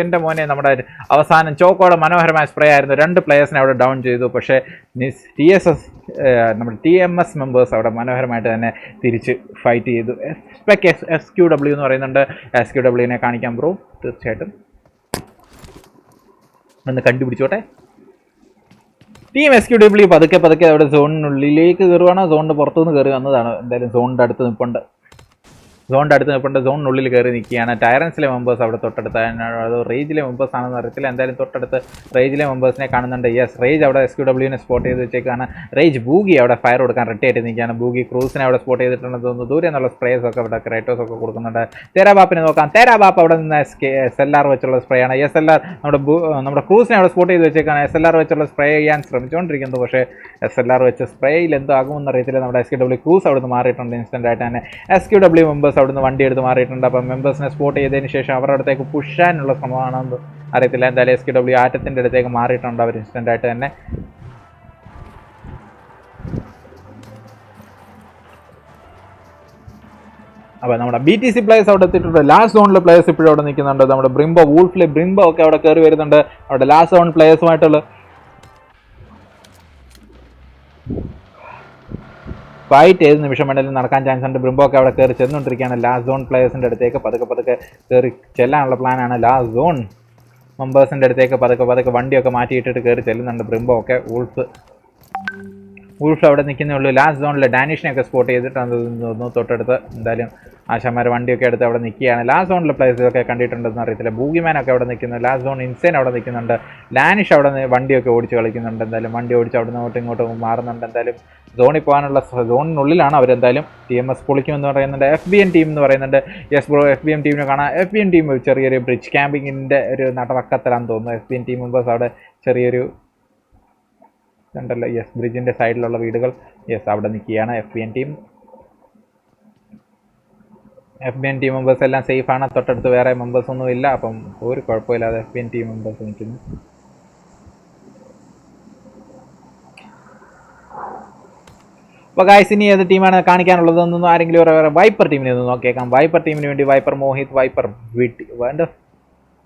എൻ്റെ മോനെ നമ്മുടെ അവസാനം ചോക്കോടെ മനോഹരമായ സ്പ്രേ ആയിരുന്നു. 2 പ്ലേയേഴ്സിനെ അവിടെ ഡൗൺ ചെയ്തു. പക്ഷേ നമ്മുടെ TMS മെമ്പേഴ്സ് അവിടെ മനോഹരമായിട്ട് തന്നെ തിരിച്ച് ഫൈറ്റ് ചെയ്തു. SQW എന്ന് പറയുന്നുണ്ട്. SQWനെ കാണിക്കാം ബ്രോ, തീർച്ചയായിട്ടും ഒന്ന് കണ്ടുപിടിച്ചോട്ടെ. ടീം SQW പതുക്കെ അവിടെ സോണിനുള്ളിലേക്ക് കയറുവാണ്. സോണിന് പുറത്തുനിന്ന് കയറി വന്നതാണ്. എന്തായാലും സോണിൻ്റെ അടുത്ത് നിൽപ്പുണ്ട്. സോണിനുള്ളിൽ കയറി നിൽക്കുകയാണ്. ടയറൻസിലെ മെമ്പേഴ്സ് അവിടെ തൊട്ടടുത്ത്. അത് റേജിലെ മെമ്പേഴ്സ് ആണെന്ന് അറിയത്തില്ല. എന്തായാലും തൊട്ടടുത്ത് റേജിലെ മെമ്പേഴ്സിനെ കാണുന്നുണ്ട്. റേജ് അവിടെ SQWനെ സ്പോട്ട് ചെയ്ത് വെച്ചേക്കാണ്. റേജ് ബൂഗി അവിടെ ഫയർ കൊടുക്കാൻ റെഡി ആയിട്ട് നിൽക്കുകയാണ്. ബൂഗി ക്രൂസിനെ അവിടെ സ്പോട്ട് ചെയ്തിട്ടുണ്ടെന്ന് തോന്നുന്നു. ദൂരെ നിന്നുള്ള സ്പ്രേസ് ഒക്കെ അവിടെ ക്രേറ്റോസ് ഒക്കെ കൊടുക്കുന്നുണ്ട്. തേരാബാപ്പിനെ നോക്കാം. തേരാബാപ്പ് അവിടെ നിന്ന് SLR വെച്ചുള്ള സ്പ്രേ ആണ്. SLR നമ്മുടെ ക്രൂസിനെ അവിടെ സ്പോട്ട് ചെയ്ത് വെച്ചേക്കാണ്. SLR വെച്ചുള്ള സ്പ്രേ ചെയ്യാൻ ശ്രമിച്ചുകൊണ്ടിരിക്കുന്നത്. പക്ഷേ SLR വെച്ച് സ്പ്രേയിൽ എന്തോ ആകുമെന്ന് അറിയത്തില്ല. നമ്മുടെ SQW ക്രൂസ് അവിടെ നിന്ന് മാറിയിട്ടുണ്ട് ഇൻസ്റ്റൻ്റ് ആയിട്ട് തന്നെ. SQW മെമ്പേഴ്സ് അവിടെ നിന്ന് വണ്ടി എടുത്ത് മാറിയിട്ടുണ്ട്. അപ്പം മെമ്പേഴ്സിനെ സ്പോട്ട് ചെയ്തതിന് ശേഷം അവരുടെ അടുത്തേക്ക് പുഷാനുള്ള ശ്രമമാണെന്ന് അറിയത്തില്ല. എന്തായാലും SQW ആറ്റത്തിൻ്റെ അടുത്തേക്ക് മാറിയിട്ടുണ്ട് അവർ ഇൻസ്റ്റൻ്റ് ആയിട്ട് തന്നെ. അപ്പോൾ നമ്മുടെ BTC പ്ലേയേഴ്സ് അവിടെ എത്തിയിട്ടുണ്ട്. ലാസ്റ്റ് സോണിലെ പ്ലേയേഴ്സ് ഇപ്പോഴും അവിടെ നിൽക്കുന്നുണ്ട്. നമ്മുടെ ബ്രിംബോ ഒക്കെ അവിടെ കയറി വരുന്നുണ്ട്. അവിടെ ലാസ്റ്റ് സോൺ പ്ലേയേഴ്സുമായിട്ടുള്ള ഫൈറ്റ് ഏത് നിമിഷം വേണമെങ്കിലും നടക്കാൻ ചാൻസ് ഉണ്ട്. ബ്രിംബോ ഒക്കെ അവിടെ കയറി ചെന്നുകൊണ്ടിരിക്കുകയാണ്. ലാസ്റ്റ് സോൺ പ്ലേയേഴ്സിൻ്റെ അടുത്തേക്ക് പതുക്കെ കയറി ചെല്ലാനുള്ള പ്ലാനാണ്. ലാസ്റ്റ് സോൺ മെമ്പേഴ്സിൻ്റെ അടുത്തേക്ക് പതുക്കെ വണ്ടിയൊക്കെ മാറ്റിയിട്ടിട്ട് കയറി ചെല്ലുന്നുണ്ട് ബ്രിംബോ ഒക്കെ. വൂൾഫ് അവിടെ നിൽക്കുന്നേ ഉള്ളൂ. ലാസ്റ്റ് സോണിൽ ഡാനിഷിനെയൊക്കെ സ്പോട്ട് ചെയ്തിട്ടാണ് തോന്നുന്നു തൊട്ടടുത്ത്. എന്തായാലും ആശാന്മാർ വണ്ടിയൊക്കെ എടുത്ത് അവിടെ നിൽക്കുകയാണ്. ലാസ്റ്റ് സോണിലെ പ്ലേയേഴ്സൊക്കെ കണ്ടിട്ടുണ്ടെന്ന് അറിയത്തില്ല. ബൂഗിമാനൊക്കെ അവിടെ നിൽക്കുന്നു. ലാസ്റ്റ് സോൺ ഇൻസൈൻ അവിടെ നിൽക്കുന്നുണ്ട്. ലാനിഷ് അവിടെ വണ്ടിയൊക്കെ ഓടിച്ച് കളിക്കുന്നുണ്ട്. എന്തായാലും വണ്ടി ഓടിച്ച് അവിടെ നിന്ന് ഇങ്ങോട്ടും മാറുന്നുണ്ട്. എന്തായാലും സോണിൽ പോകാനുള്ള സോണിനുള്ളിലാണ് അവരെന്തായാലും. TMS പൊളിക്കുമെന്ന് പറയുന്നുണ്ട്. FBN ടീം എന്ന് പറയുന്നുണ്ട്. യെസ് ബ്രോ, FBN ടീമിനെ കാണാം. FBN ടീം ചെറിയൊരു ബ്രിഡ്ജ് ക്യാമ്പിങ്ങിൻ്റെ ഒരു നടവക്കത്തിലാണെന്ന് തോന്നുന്നു. FBN ടീം മെമ്പേഴ്സ് അവിടെ ചെറിയൊരു ഉണ്ടല്ലോ. യെസ്, ബ്രിഡ്ജിൻ്റെ സൈഡിലുള്ള വീടുകൾ. യെസ്, അവിടെ നിൽക്കുകയാണ് FBN team. FBN team members എല്ലാം സേഫാണ്. തൊട്ടടുത്ത് വേറെ മെമ്പേഴ്സ് ഒന്നും ഇല്ല. അപ്പം ഒരു കുഴപ്പമില്ലാതെ FBN ടീം മെമ്പേഴ്സ് നിൽക്കുന്നു. അപ്പോൾ ഗായ്സ്, ഇനി ഏത് ടീമാണ് കാണിക്കാനുള്ളതെന്നൊന്നും ആരെങ്കിലും വേറെ വൈപ്പർ ടീമിനെ ഒന്ന് നോക്കിയേക്കാം. വൈപ്പർ ടീമിന് വേണ്ടി വൈപ്പർ മോഹിത്, വൈപ്പർ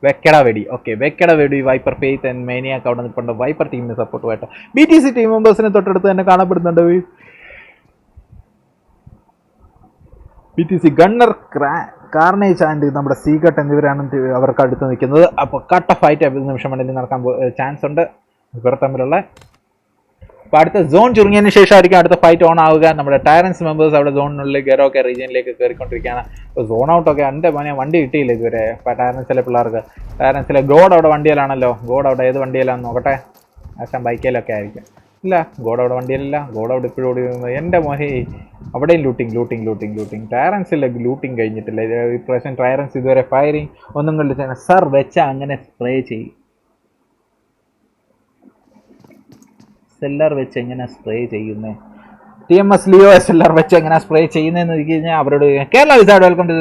വെക്കട വെടി. ഓക്കെ, വെക്കട വെടി, വൈപ്പർ ഫെയ്ത്ത് ആൻഡ് മേനിയാക്ക് അവിടെ നിൽപ്പുണ്ട്. വൈപ്പർ ടീമിന് സപ്പോർട്ട് വേണ്ട. BTC ടീം മെമ്പേഴ്സിന് തൊട്ടടുത്ത് തന്നെ കാണപ്പെടുന്നുണ്ട്. BTC ഗണ്ണർ, കാർണേജ് ആൻഡ് നമ്മുടെ സീഗട്ട് എന്നിവരാണ് അവർക്ക് അടുത്ത് നിൽക്കുന്നത്. അപ്പോൾ കട്ട ഫൈറ്റ് നിമിഷം വേണ്ടി നടക്കാൻ ചാൻസ് ഉണ്ട് ഇവർ തമ്മിലുള്ള. അപ്പോൾ അടുത്ത സോൺ ചുരുങ്ങിയതിന് ശേഷമായിരിക്കും അടുത്ത ഫൈറ്റ് ഓൺ ആവുക. നമ്മുടെ ടയറൻസ് മെമ്പേഴ്സ് അവിടെ സോണിനുള്ളിൽ ഗെറോക്കെ റീജിയനിലേക്ക് കയറിക്കൊണ്ടിരിക്കുകയാണ്. അപ്പോൾ സോൺ ഔട്ടൊക്കെ എൻ്റെ മോനെ വണ്ടി കിട്ടിയില്ല ഇതുവരെ ടയറൻസിലെ പിള്ളേർക്ക്. ടയറൻസിലെ ഗോഡ് അവിടെ വണ്ടിയിലാണല്ലോ. ഗോഡ് അവിടെ ഏത് വണ്ടിയിലാണെന്ന് നോക്കട്ടെ. ആശാൻ ബൈക്കിലൊക്കെ ആയിരിക്കും. ഇല്ല, ഗോഡ് അവിടെ വണ്ടിയിലല്ല. ഗോഡ് അവിടെ ഇപ്പോഴും ഓടി വരുന്നത്. എൻ്റെ മോനെ അവിടെയും ലൂട്ടിങ്. ടയറൻസിലെ ലൂട്ടിങ് കഴിഞ്ഞിട്ടില്ല ഇപ്രാവശ്യം. ടയറൻസ് ഇതുവരെ ഫയറിങ് ഒന്നും കണ്ടിട്ട് സർ വെച്ചാൽ അങ്ങനെ സ്പ്രേ ചെയ്യും. സെല്ലർ വെച്ച് എങ്ങനെ സ്പ്രേ ചെയ്യുന്നത്? TMS ലിയോ SLR വെച്ച് എങ്ങനെ സ്പ്രേ ചെയ്യുന്നതെന്ന് ചോദിച്ചു കഴിഞ്ഞാൽ അവരോട് Kerala wizard welcome to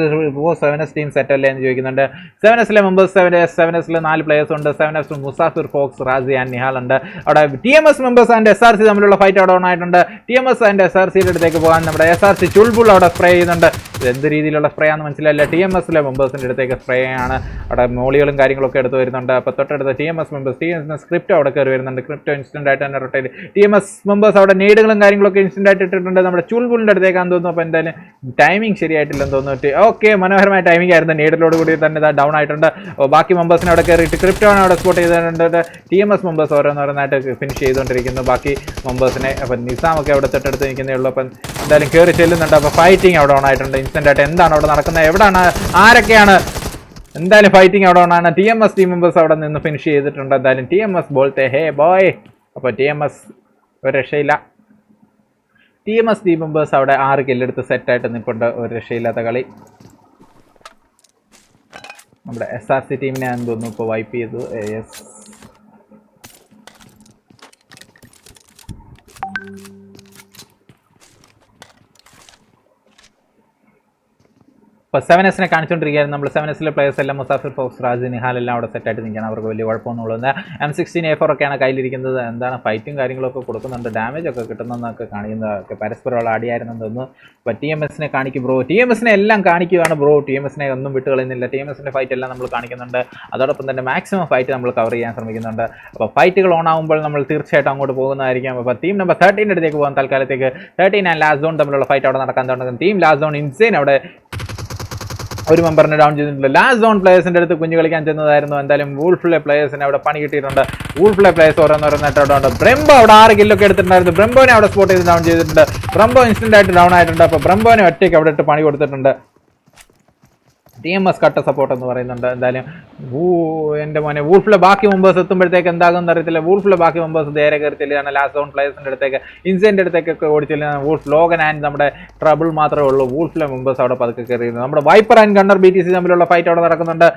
7S team set അല്ലേ എന്ന് ചോദിക്കുന്നുണ്ട്. 7Sലെ മെമ്പേഴ്സ് 7Sലെ 4 പ്ലേയേഴ്സ് ഉണ്ട്. 7S Musafir, fox, Razi and Nihal ഉണ്ട്. അവിടെ TMS മെമ്പേഴ്സ് ആൻഡ് SRC തമ്മിലുള്ള ഫൈറ്റ് അവിടെ ഓൺ ആയിട്ടുണ്ട്. TMS ആൻഡ് SRCയുടെ അടുത്തേക്ക് പോകാൻ നമ്മുടെ SRC ചുൾബുൾ അവിടെ സ്പ്രേ ചെയ്യുന്നുണ്ട്. എന്ത് രീതിയിലുള്ള സ്പ്രേ ആണെന്ന് മനസ്സിലായില്ല. TMSലെ മെമ്പേഴ്സിൻ്റെ അടുത്തേക്ക് സ്പ്രേ ആണ്. അവിടെ മോളികളും കാര്യങ്ങളൊക്കെ എടുത്ത് വരുന്നുണ്ട്. അപ്പോൾ തൊട്ടടുത്ത് TMS മെമ്പേഴ്സ്, TMS സ്ക്രിപ്റ്റ് അവിടെ കയറി വരുന്നുണ്ട്. ക്രിപ്റ്റോ ഇൻസ്റ്റന്റ് ആയിട്ട് തന്നെ റൊട്ടേറ്റ്. TMS മെമ്പേഴ്സ് അവിടെ നീഡുകളും കാര്യങ്ങളൊക്കെ ഇൻസ്റ്റന്റ് ആയിട്ട് ഇട്ടിട്ടുണ്ട്. നമ്മുടെ ചുൾബുളിൻ്റെ അടുത്തേക്കാന്ന് തോന്നുന്നു. അപ്പോൾ എന്തായാലും ടൈമിംഗ് ശരിയായിട്ടില്ലെന്ന് തോന്നുന്നു. ഓക്കെ, മനോഹരമായ ടൈമിംഗ് ആയിരുന്നു. നീഡിലോട് കൂടി തന്നെ ഇതാ ഡൗൺ ആയിട്ടുണ്ട്. ബാക്കി മെമ്പേഴ്സിനെ അവിടെ കയറിയിട്ട് ക്രിപ്റ്റോനെ അവിടെ സ്പോട്ട് ചെയ്തിട്ടുണ്ട്. TMS മെമ്പേഴ്സ് ഓരോന്നോരോന്നായിട്ട് ഫിനിഷ് ചെയ്തുകൊണ്ടിരിക്കുന്നു ബാക്കി മെമ്പേഴ്സിനെ. അപ്പം നിസാമൊക്കെ അവിടെ തൊട്ടടുത്ത് നിൽക്കുന്നേ ഉള്ളൂ. അപ്പം എന്തായാലും കയറി ചെല്ലുന്നുണ്ട്. അപ്പോൾ ഫൈറ്റിംഗ് അവിടെ ഓൺ ആയിട്ടുണ്ട്. ഇൻസ്റ്റന്റ് ആയിട്ട് എന്താണ് അവിടെ നടക്കുന്നത്, എവിടെയാണ്, ആരൊക്കെയാണ്? എന്തായാലും ഫൈറ്റിംഗ് അവിടെ ഓണാണ്. TMS ടീം മെമ്പേഴ്സ് അവിടെ നിന്ന് ഫിനിഷ് ചെയ്തിട്ടുണ്ട്. എന്തായാലും TMS ബോൾത്തെ ഹേ ബോയ്. അപ്പോൾ TMS ഒരു രക്ഷയില്ല. TMS ടീം മെമ്പേഴ്സ് അവിടെ 6 കില്ലെടുത്ത് സെറ്റായിട്ട് നിൽപ്പുണ്ട്. ഒരു രക്ഷയില്ലാത്ത കളി. നമ്മുടെ SRC ടീമിനെ ആണെന്ന് തോന്നുന്നു ഇപ്പോൾ വൈപ്പ് ചെയ്തു. യെസ്, ഇപ്പോൾ 7Sനെ കാണിച്ചുകൊണ്ടിരിക്കുകയായിരുന്നു. നമ്മൾ 7Sലെ പ്ലേയേഴ്സ് എല്ലാം മുസാഫിർ, ഫോക്സ്, റാസി, നിഹാൽ എല്ലാം അവിടെ സെറ്റായിട്ട് നിൽക്കുകയാണ്. അവർക്ക് വലിയ കുഴപ്പമൊന്നുമില്ല. M16A4 ഒക്കെയാണ് കയ്യിലിരിക്കുന്നത്. എന്താണ് ഫൈറ്റും കാര്യങ്ങളൊക്കെ കൊടുക്കുന്നുണ്ട്. ഡാമേജ് ഒക്കെ കിട്ടുന്നതെന്നൊക്കെ കാണിക്കുന്നതൊക്കെ പരസ്പരമുള്ള അടിയായിരുന്നെന്ന് തോന്നുന്നു. അപ്പോൾ TMSനെ കാണിക്കും ബ്രോ. TMSനെ എല്ലാം കാണിക്കുകയാണ് ബ്രോ. TMSനെ ഒന്നും വിട്ടുകളയുന്നില്ല. TMSൻ്റെ ഫൈറ്റ് എല്ലാം നമ്മൾ കാണിക്കുന്നുണ്ട്. അതോടൊപ്പം തന്നെ മാക്സിമം ഫൈറ്റ് നമ്മൾ കവർ ചെയ്യാൻ ശ്രമിക്കുന്നുണ്ട്. അപ്പോൾ ഫൈറ്റുകൾ ഓൺ ആകുമ്പോൾ നമ്മൾ തീർച്ചയായിട്ടും അങ്ങോട്ട് പോകുന്നതായിരിക്കും. അപ്പോൾ ടീം നമ്പർ 13 അടുത്തേക്ക് പോകാൻ തൽക്കാലത്തേക്ക് 13 ആൻഡ് ലാസ്റ്റ് സോൺ തമ്മിലുള്ള ഫൈറ്റ് അവിടെ നടക്കാൻ തുടങ്ങും. ടീം ലാസ്റ്റ് സോൺ ഇൻസൈൻ അവിടെ ഒരു മെമ്പറിനെ ഡൗൺ ചെയ്തിട്ടുണ്ട്. ലാസ്റ്റ് സോൺ പ്ലേയേഴ്സിൻ്റെ അടുത്ത് കുഞ്ഞു കളിക്കാൻ ചെന്നതായിരുന്നു. എന്തായാലും വൂൾഫിലെ പ്ലേയേഴ്സിനെ അവിടെ പണി കിട്ടിയിട്ടുണ്ട്. വൂൾഫിലെ പ്ലേയേഴ്സ് ഓരോന്നോരോന്നായിട്ട് അവിടെ ഉണ്ട്. ബ്രംബോ അവിടെ 6 കില്ലൊക്കെ എടുത്തിട്ടുണ്ടായിരുന്നു. ബ്രംബോനെ അവിടെ സ്പോട്ട് ചെയ്ത് ഡൗൺ ചെയ്തിട്ടുണ്ട്. ബ്രംബോ ഇൻസ്റ്റന്റ് ആയിട്ട് ഡൗൺ ആയിട്ടുണ്ട്. അപ്പോൾ ബ്രംബോനെ ഒറ്റയ്ക്ക് അവിടെ ഇട്ട് പണി കൊടുത്തിട്ടുണ്ട്. TMS കട്ട സപ്പോർട്ട് എന്ന് പറയുന്നുണ്ട്. എന്തായാലും എൻ്റെ മോനെ വൂൾഫിലെ ബാക്കി മെമ്പേഴ്സ് എത്തുമ്പോഴത്തേക്ക് എന്താകുമെന്ന് അറിയത്തില്ല. വൂൾഫിലെ ബാക്കി മെമ്പേഴ്സ് നേരെ കയറി ചെല്ലുകയാണ് ലാസ്റ്റ് സോൺ പ്ലേയേഴ്സിൻ്റെ അടുത്തേക്ക്. ഇൻസൈൻ്റെ അടുത്തേക്കൊക്കെ ഓടിച്ചെല്ലുന്ന വൂൾഫ്, ലോഗൻ ആൻഡ് നമ്മുടെ ട്രബിൾ മാത്രമേ ഉള്ളൂ. വൂൾഫിലെ മെമ്പേഴ്സ് അവിടെ പതുക്കെ കയറിയിരുന്നു. നമ്മുടെ വൈപ്പർ ആൻഡ് ഗണ്ണർ BTC തമ്മിലുള്ള ഫൈറ്റ് അവിടെ നടക്കുന്നുണ്ട്.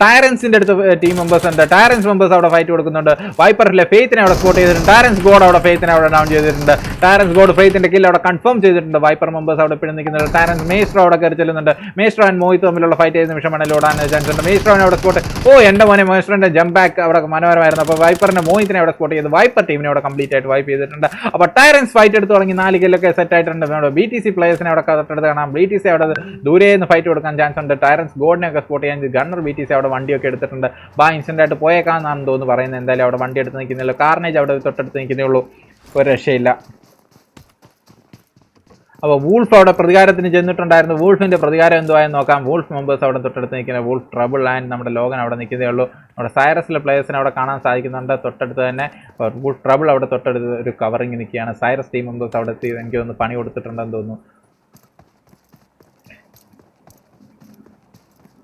ടയറൻസിൻ്റെ അടുത്ത് ടീം മെമ്പേഴ്സ് ഉണ്ട്. ടയറൻസ് മെമ്പേഴ്സ് അവിടെ ഫൈറ്റ് കൊടുക്കുന്നുണ്ട്. വൈപ്പറിലെ ഫെയ്ത്തിനെ അവിടെ സ്പോട്ട് ചെയ്തിട്ടുണ്ട്. ടയറൻസ് ഗോഡ് അവിടെ ഫെയ്ത്തിനെ അവിടെ ഡൗൺ ചെയ്തിട്ടുണ്ട്. ടയറൻസ് ഗോഡ് ഫെയ്ത്തിൻ്റെ കില്ല് അവിടെ കൺഫേം ചെയ്തിട്ടുണ്ട്. വൈപ്പർ മെമ്പേഴ്സ് അവിടെ ഇപ്പോഴും നിൽക്കുന്നുണ്ട്. ടയറൻസ് മേസ്ട്രോ അവിടെ കയറി ചെല്ലുന്നുണ്ട്. മേസ്ട്രോ ആൻഡ് മോഹിത് തമ്മിലുള്ള ഫൈറ്റ് നിമിഷമാണ് ലോടാൻ ചാൻസ് ഉണ്ട്. മേസ്ട്രോനെ അവിടെ സ്പോട്ട്. എൻ്റെ മോനെ മേസ്ട്രോന്റെ ജംപ് ബാക്ക് അവിടെ മനോഹരമായിരുന്നു. അപ്പോൾ വൈപ്പറിന്റെ മോഹിത്തിനെ അവിടെ സ്പോട്ട് ചെയ്ത് വൈപ്പർ ടീമിനെ അവിടെ കംപ്ലീറ്റ് ആയിട്ട് വൈപ്പ് ചെയ്തിട്ടുണ്ട്. അപ്പോൾ ടയറൻസ് ഫൈറ്റ് എടുത്ത് തുടങ്ങി 4 കില്ലൊക്കെ സെറ്റ് ആയിട്ടുണ്ട്. നമ്മുടെ BTC പ്ലേയേഴ്സിനെ അവിടെ തൊട്ടടുത്ത് കാണാം. BTC അവിടെ ദൂരെ നിന്ന് ഫൈറ്റ് കൊടുക്കാൻ ചാൻസ് ഉണ്ട്. ടയറൻസ് ഗോഡിനെ ഒക്കെ സ്പോട്ട് ചെയ്യാൻ ഗണ്ണർ BTC അവിടെ വണ്ടിയൊക്കെ എടുത്തിട്ടുണ്ട്. ഇൻസ്റ്റന്റ് ആയിട്ട് പോയേക്കാന്നാണെന്ന് തോന്നുന്നു പറയുന്നത്. എന്തായാലും അവിടെ വണ്ടി എടുത്ത് നിൽക്കുന്നില്ല. കാർണേജ് അവിടെ തൊട്ടടുത്ത് നിൽക്കുന്നേ ഉള്ളൂ. ഒരു രക്ഷയില്ല. അപ്പോൾ വൂൾഫ് അവിടെ പ്രതികാരത്തിന് ചെന്നിട്ടുണ്ടായിരുന്നു. വൂൾഫിൻ്റെ പ്രതികാരം എന്തുവായെന്ന് നോക്കാം. വൂൾഫ് മെമ്പേഴ്സ് അവിടെ തൊട്ടടുത്ത് നിൽക്കുന്ന വൂൾഫ്, ട്രബിൾ ആൻഡ് നമ്മുടെ ലോഗൻ അവിടെ നിൽക്കുന്നേ ഉള്ളൂ. നമ്മുടെ സൈറസിലെ പ്ലേയേഴ്സിനെ അവിടെ കാണാൻ സാധിക്കുന്നുണ്ട്. തൊട്ടടുത്ത് തന്നെ വൂൾഫ്, ട്രബിൾ അവിടെ തൊട്ടടുത്ത് ഒരു കവറിങ് നിൽക്കുകയാണ്. സൈറസ് ടീം മെമ്പേഴ്സ് അവിടെ എത്തി എനിക്ക് ഒന്ന് പണി കൊടുത്തിട്ടുണ്ടെന്ന് തോന്നുന്നു.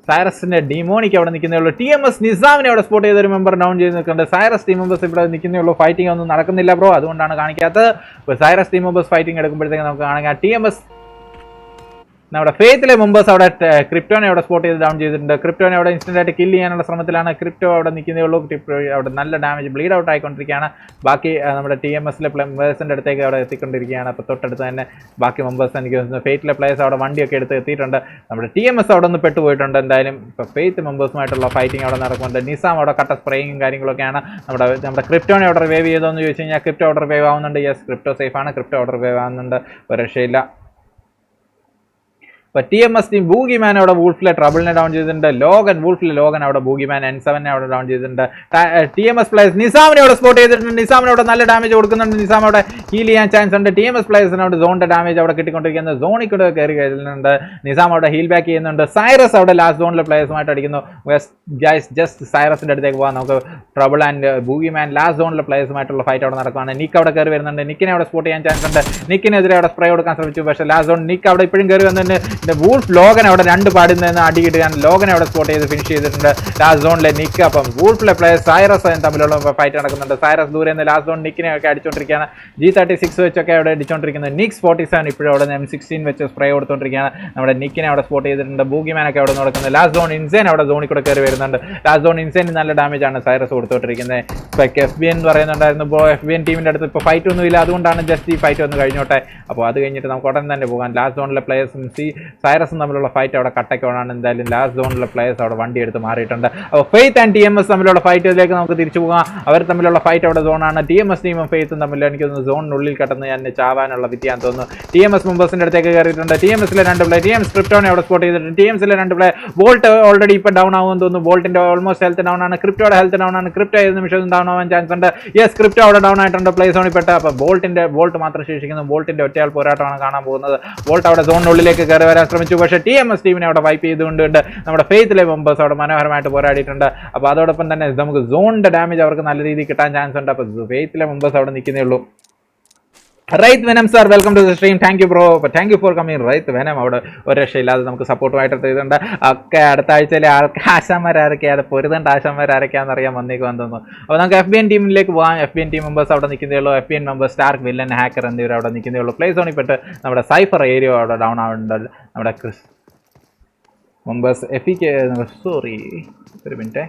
സൈറസിന്റെ ഡിമോണിക്ക് അവിടെ നിൽക്കുന്നേ ഉള്ളൂ. TMS നിസാമിനെ അവിടെ സ്പോട്ട് ചെയ്തൊരു മെമ്പർ ഡൗൺ ചെയ്ത് നിൽക്കുന്നുണ്ട്. സൈറസ് ടീം മെമ്പേഴ്സ് ഇവിടെ നിൽക്കുന്നേ ഉള്ളൂ. ഫൈറ്റിംഗ് ഒന്നും നടക്കുന്നില്ല ബ്രോ, അതുകൊണ്ടാണ് കാണിക്കാത്തത്. ഇപ്പോൾ സൈറസ് ടീം മെമ്പേഴ്സ് ഫൈറ്റിംഗ് എടുക്കുമ്പോഴത്തേക്ക് നമുക്ക് കാണാം TMS നമ്മുടെ ഫെയ്ത്തിലെ മെമ്പേഴ്സ് അവിടെ ക്രിപ്റ്റോനെ അവിടെ സ്പോട്ട് ചെയ്ത് ഡൗൺ ചെയ്തിട്ടുണ്ട്. ക്രിപ്റ്റോനെ അവിടെ ഇൻസ്റ്റന്റ് ആയിട്ട് കില്ല് ചെയ്യാനുള്ള ശ്രമത്തിലാണ്. ക്രിപ്റ്റോ അവിടെ നിൽക്കുന്നേ ഉള്ളൂ. ക്രിപ്റ്റോ അവിടെ നല്ല ഡാമേജ് ബ്ലീഡ് ഔട്ട് ആയിക്കൊണ്ടിരിക്കുകയാണ്. ബാക്കി നമ്മുടെ TMSലെ മെമ്പേഴ്സിൻ്റെ അടുത്തേക്ക് അവിടെ എത്തിക്കൊണ്ടിരിക്കുകയാണ്. അപ്പോൾ തൊട്ടടുത്ത് തന്നെ ബാക്കി മെമ്പേഴ്സ് എനിക്ക് ഫെയ്ത്തിലെ പ്ലേയേഴ്സ് അവിടെ വണ്ടിയൊക്കെ എടുത്ത് എത്തിയിട്ടുണ്ട്. നമ്മുടെ TMS അവിടെ നിന്ന് പെട്ടുപോയിട്ടുണ്ട്. എന്തായാലും ഇപ്പോൾ ഫെയ്ത്ത് മെമ്പേഴ്സുമായിട്ടുള്ള ഫൈറ്റിംഗ് അവിടെ നടക്കുന്നുണ്ട്. നിസാം അവിടെ കട്ട സ്പ്രേയും കാര്യങ്ങളൊക്കെയാണ്. നമ്മുടെ ക്രിപ്റ്റോനെ അവിടെ റിവൈവ് ചെയ്തോന്ന് ചോദിച്ചു കഴിഞ്ഞാൽ ക്രിപ്റ്റോ അവിടെ റിവൈവ് ആവുന്നുണ്ട്. യെസ്, ക്രിപ്റ്റോ സേഫാണ്. ക്രിപ്റ്റോ അവിടെ റിവൈവ് ആവുന്നുണ്ട്. ഒരു രക്ഷയില്ല. ഇപ്പോൾ TMS ടീം ബൂഗിമാൻ അവിടെ വൂൾഫിലെ ട്രബിളിനെ ഡൗൺ ചെയ്തിട്ടുണ്ട്. ലോഗൻ അവിടെ ബൂഗിമാൻ N7 അവിടെ ഡൗൺ ചെയ്തിട്ടുണ്ട്. TMS പ്ലേയേഴ്സ് നിസാമിനെ അവിടെ സ്പോട്ട് ചെയ്തിട്ടുണ്ട്. നിസാമിനെ അവിടെ നല്ല ഡാമേജ് കൊടുക്കുന്നുണ്ട്. നിസാം അവിടെ ഹീൽ ചെയ്യാൻ ചാൻസ് ഉണ്ട്. TMS പ്ലേയേഴ്സിന് അവിടെ സോണിന്റെ ഡാമേജ് അവിടെ കിട്ടിക്കൊണ്ടിരിക്കുന്നത്. സോണിൽ കൂടെ കയറി കഴിയുന്നുണ്ട്. നിസാം അവിടെ ഹീൽ ബാക്ക് ചെയ്യുന്നുണ്ട്. സൈറസ് അവിടെ ലാസ്റ്റ് സോണിലെ പ്ലേയേഴ്സുമായിട്ട് അടിക്കുന്നു. ജസ്റ്റ് സൈറസിന്റെ അടുത്തേക്ക് പോകാം. നമുക്ക് ട്രബിൾ ആൻഡ് ബൂഗിമാൻ ലാസ്റ്റ് സോണിലെ പ്ലേയേഴ്സുമായിട്ടുള്ള ഫൈറ്റ് അവിടെ നടക്കുകയാണ്. നിക്ക് അവിടെ കയറി വരുന്നുണ്ട്. നിക്കിനെ അവിടെ സ്പോട്ട് ചെയ്യാൻ ചാൻസ് ഉണ്ട്. നിക്കിനെതിരെ അവിടെ സ്പ്രേ കൊടുക്കാൻ ശ്രമിച്ചു. പക്ഷേ ലാസ്റ്റ് സോൺ നിക്ക് അവിടെ ഇപ്പോഴും കയറി വന്നിട്ട് വൂൾഫ് ലോഗൻ അവിടെ രണ്ട് പാടിൽ നിന്ന് അടി കിട്ടുകയാൻ ലോഗനെ അവിടെ സ്പോട്ട് ചെയ്ത് ഫിനിഷ് ചെയ്തിട്ടുണ്ട്. ലാസ്റ്റ് സോണിലെ നിക്ക്. അപ്പം വൂൾഫിലെ പ്ലേയേഴ്സ് സൈറസ് തമ്മിലുള്ള ഫൈറ്റ് നടക്കുന്നുണ്ട്. സൈറസ് ദൂരെ നിന്ന് ലാസ്റ്റ് സോൺ നിക്കിനെ ഒക്കെ അടിച്ചുകൊണ്ടിരിക്കുകയാണ്. G36 വെച്ചൊക്കെ അവിടെ അടിച്ചുകൊണ്ടിരിക്കുന്നത്. നിക്സ് 47 ഇപ്പോഴും അവിടെ M16 വെച്ച് സ്പ്രേ കൊടുത്തുകൊണ്ടിരിക്കുകയാണ്. നമ്മുടെ നിക്കിനെ അവിടെ സ്പോട്ട് ചെയ്തിട്ടുണ്ട്. ബൂഗിമാനൊക്കെ അവിടെ നടക്കുന്നത്. ലാസ്റ്റ് സോൺ ഇൻസൈൻ അവിടെ സോണിൽ കൂടെ കയറി വരുന്നുണ്ട്. ലാസ്റ്റ് സോൺ ഇൻസൈൻ നല്ല ഡാമേജ് ആണ് സൈറസ് കൊടുത്തുകൊണ്ടിരിക്കുന്നത്. ഇപ്പോൾ FBN പറയുന്നുണ്ടായിരുന്നു ഇപ്പോൾ FBN ടീമിൻ്റെ അടുത്ത് ഇപ്പോൾ ഫൈറ്റ് ഒന്നുമില്ല, അതുകൊണ്ടാണ് ജസ്റ്റ് ഈ ഫൈറ്റ് ഒന്ന് കഴിഞ്ഞോട്ടെ. അപ്പോൾ അത് കഴിഞ്ഞിട്ട് നമുക്ക് ഉടൻ തന്നെ പോകാം. ലാസ്റ്റ് സോണിലെ പ്ലേയേഴ്സും സൈറസും തമ്മിലുള്ള ഫൈറ്റ് അവിടെ കട്ടയ്ക്കോണാണ്. എന്തായാലും ലാസ്റ്റ് സോണിലെ പ്ലേയേഴ്സ് അവിടെ വണ്ടി എടുത്ത് മാറിയിട്ടുണ്ട്. അപ്പോൾ ഫെയ്ത്ത് ആൻഡ് TMS തമ്മിലുള്ള ഫൈറ്റിലേക്ക് നമുക്ക് തിരിച്ചു പോകാം. അവർ തമ്മിലുള്ള ഫൈറ്റ് അവിടെ സോണാണ്. TMS ടീമും ഫെയ്ത്തും തമ്മിൽ എനിക്ക് തോന്നുന്നു സോണിനുള്ളിൽ കടന്ന് ഞാൻ ചാവാനുള്ള വിദ്യാൻ തോന്നുന്നു. TMS മെമ്പേഴ്സിൻ്റെ അടുത്തേക്ക് കയറിയിട്ടുണ്ട്. TMSലെ രണ്ട് പ്ലേ TMS ക്രിപ്റ്റോനെ അവിടെ സ്പോട്ട് ചെയ്തിട്ടുണ്ട്. TMSലെ രണ്ട് പ്ലേ ബോൾട്ട് ഓൾറെഡി ഇപ്പോൾ ഡൗൺ ആവുമെന്ന് തോന്നുന്നു. ബോൾട്ടിൻ്റെ ഓൾമോസ്റ്റ് ഹെൽത്ത് ഡൗൺ ആണ്. ക്രിപ്റ്റോയുടെ ഹെൽത്ത് ഡൗൺ ആണ്. ക്രിപ്റ്റോ ഏത് നിമിഷവും ഡൗൺ ആവാൻ ചാൻസ് ഉണ്ട്. യെസ്, ക്രിപ്റ്റോ അവിടെ ഡൗൺ ആയിട്ടുണ്ട്. പ്ലേ സോണിൽ പെട്ട്. അപ്പോൾ ബോൾട്ട് മാത്രം ശേഷിക്കുന്നു. ബോൾട്ടിൻ്റെ ഒറ്റയാൾ പോരാട്ടമാണ് കാണാൻ പോകുന്നത്. ബോൾട്ട് അവിടെ സോണിനുള്ളിലേക്ക് കയറി വരാൻ ശ്രമിച്ചു. പക്ഷേ TMS ടീമിനെ അവിടെ വൈപ്പ് ചെയ്തുകൊണ്ട് നമ്മുടെ ഫെയ്ത്തിലെ മെമ്പേഴ്സ് അവിടെ മനോഹരമായിട്ട് പോരാടിയിട്ടുണ്ട്. അപ്പോൾ അതോടൊപ്പം തന്നെ നമുക്ക് സോണിന്റെ ഡാമേജ് അവർക്ക് നല്ല രീതിയിൽ കിട്ടാൻ ചാൻസ് ഉണ്ട്. അപ്പോൾ ഫെയ്ത്തിലെ മെമ്പേഴ്സ് അവിടെ നിൽക്കുന്നേ ഉള്ളൂ. Right venom sir, welcome to the stream. Thank you bro, thank you for coming. Right venom അവിടെ ഒരു രക്ഷയില്ലാതെ നമുക്ക് സപ്പോർട്ടുമായിട്ട് ചെയ്തിട്ടുണ്ട്. ഒക്കെ അടുത്ത ആഴ്ചയിലെ ആശാന്മാരൊക്കെയാണ് പൊരുതേണ്ട ആശാന്മാരൊക്കെയാണെന്ന് അറിയാൻ വന്നേക്കുവാൻ തോന്നുന്നു. അപ്പോൾ നമുക്ക് FBN ടീമിലേക്ക് പോകാം. FBN ടീം മെമ്പേഴ്സ് അവിടെ നിൽക്കുന്നേ ഉള്ളൂ. FBN members Stark, villain, hacker എന്നിവർ അവിടെ നിൽക്കുന്നേ ഉള്ളൂ. പ്ലേ സോണിൽ പെട്ട് നമ്മുടെ സൈഫർ ഏരിയ അവിടെ ഡൗൺ ആവുന്നുണ്ട്. നമ്മുടെ മെമ്പേഴ്സ് സോറി ഒരു മിനിറ്റ്.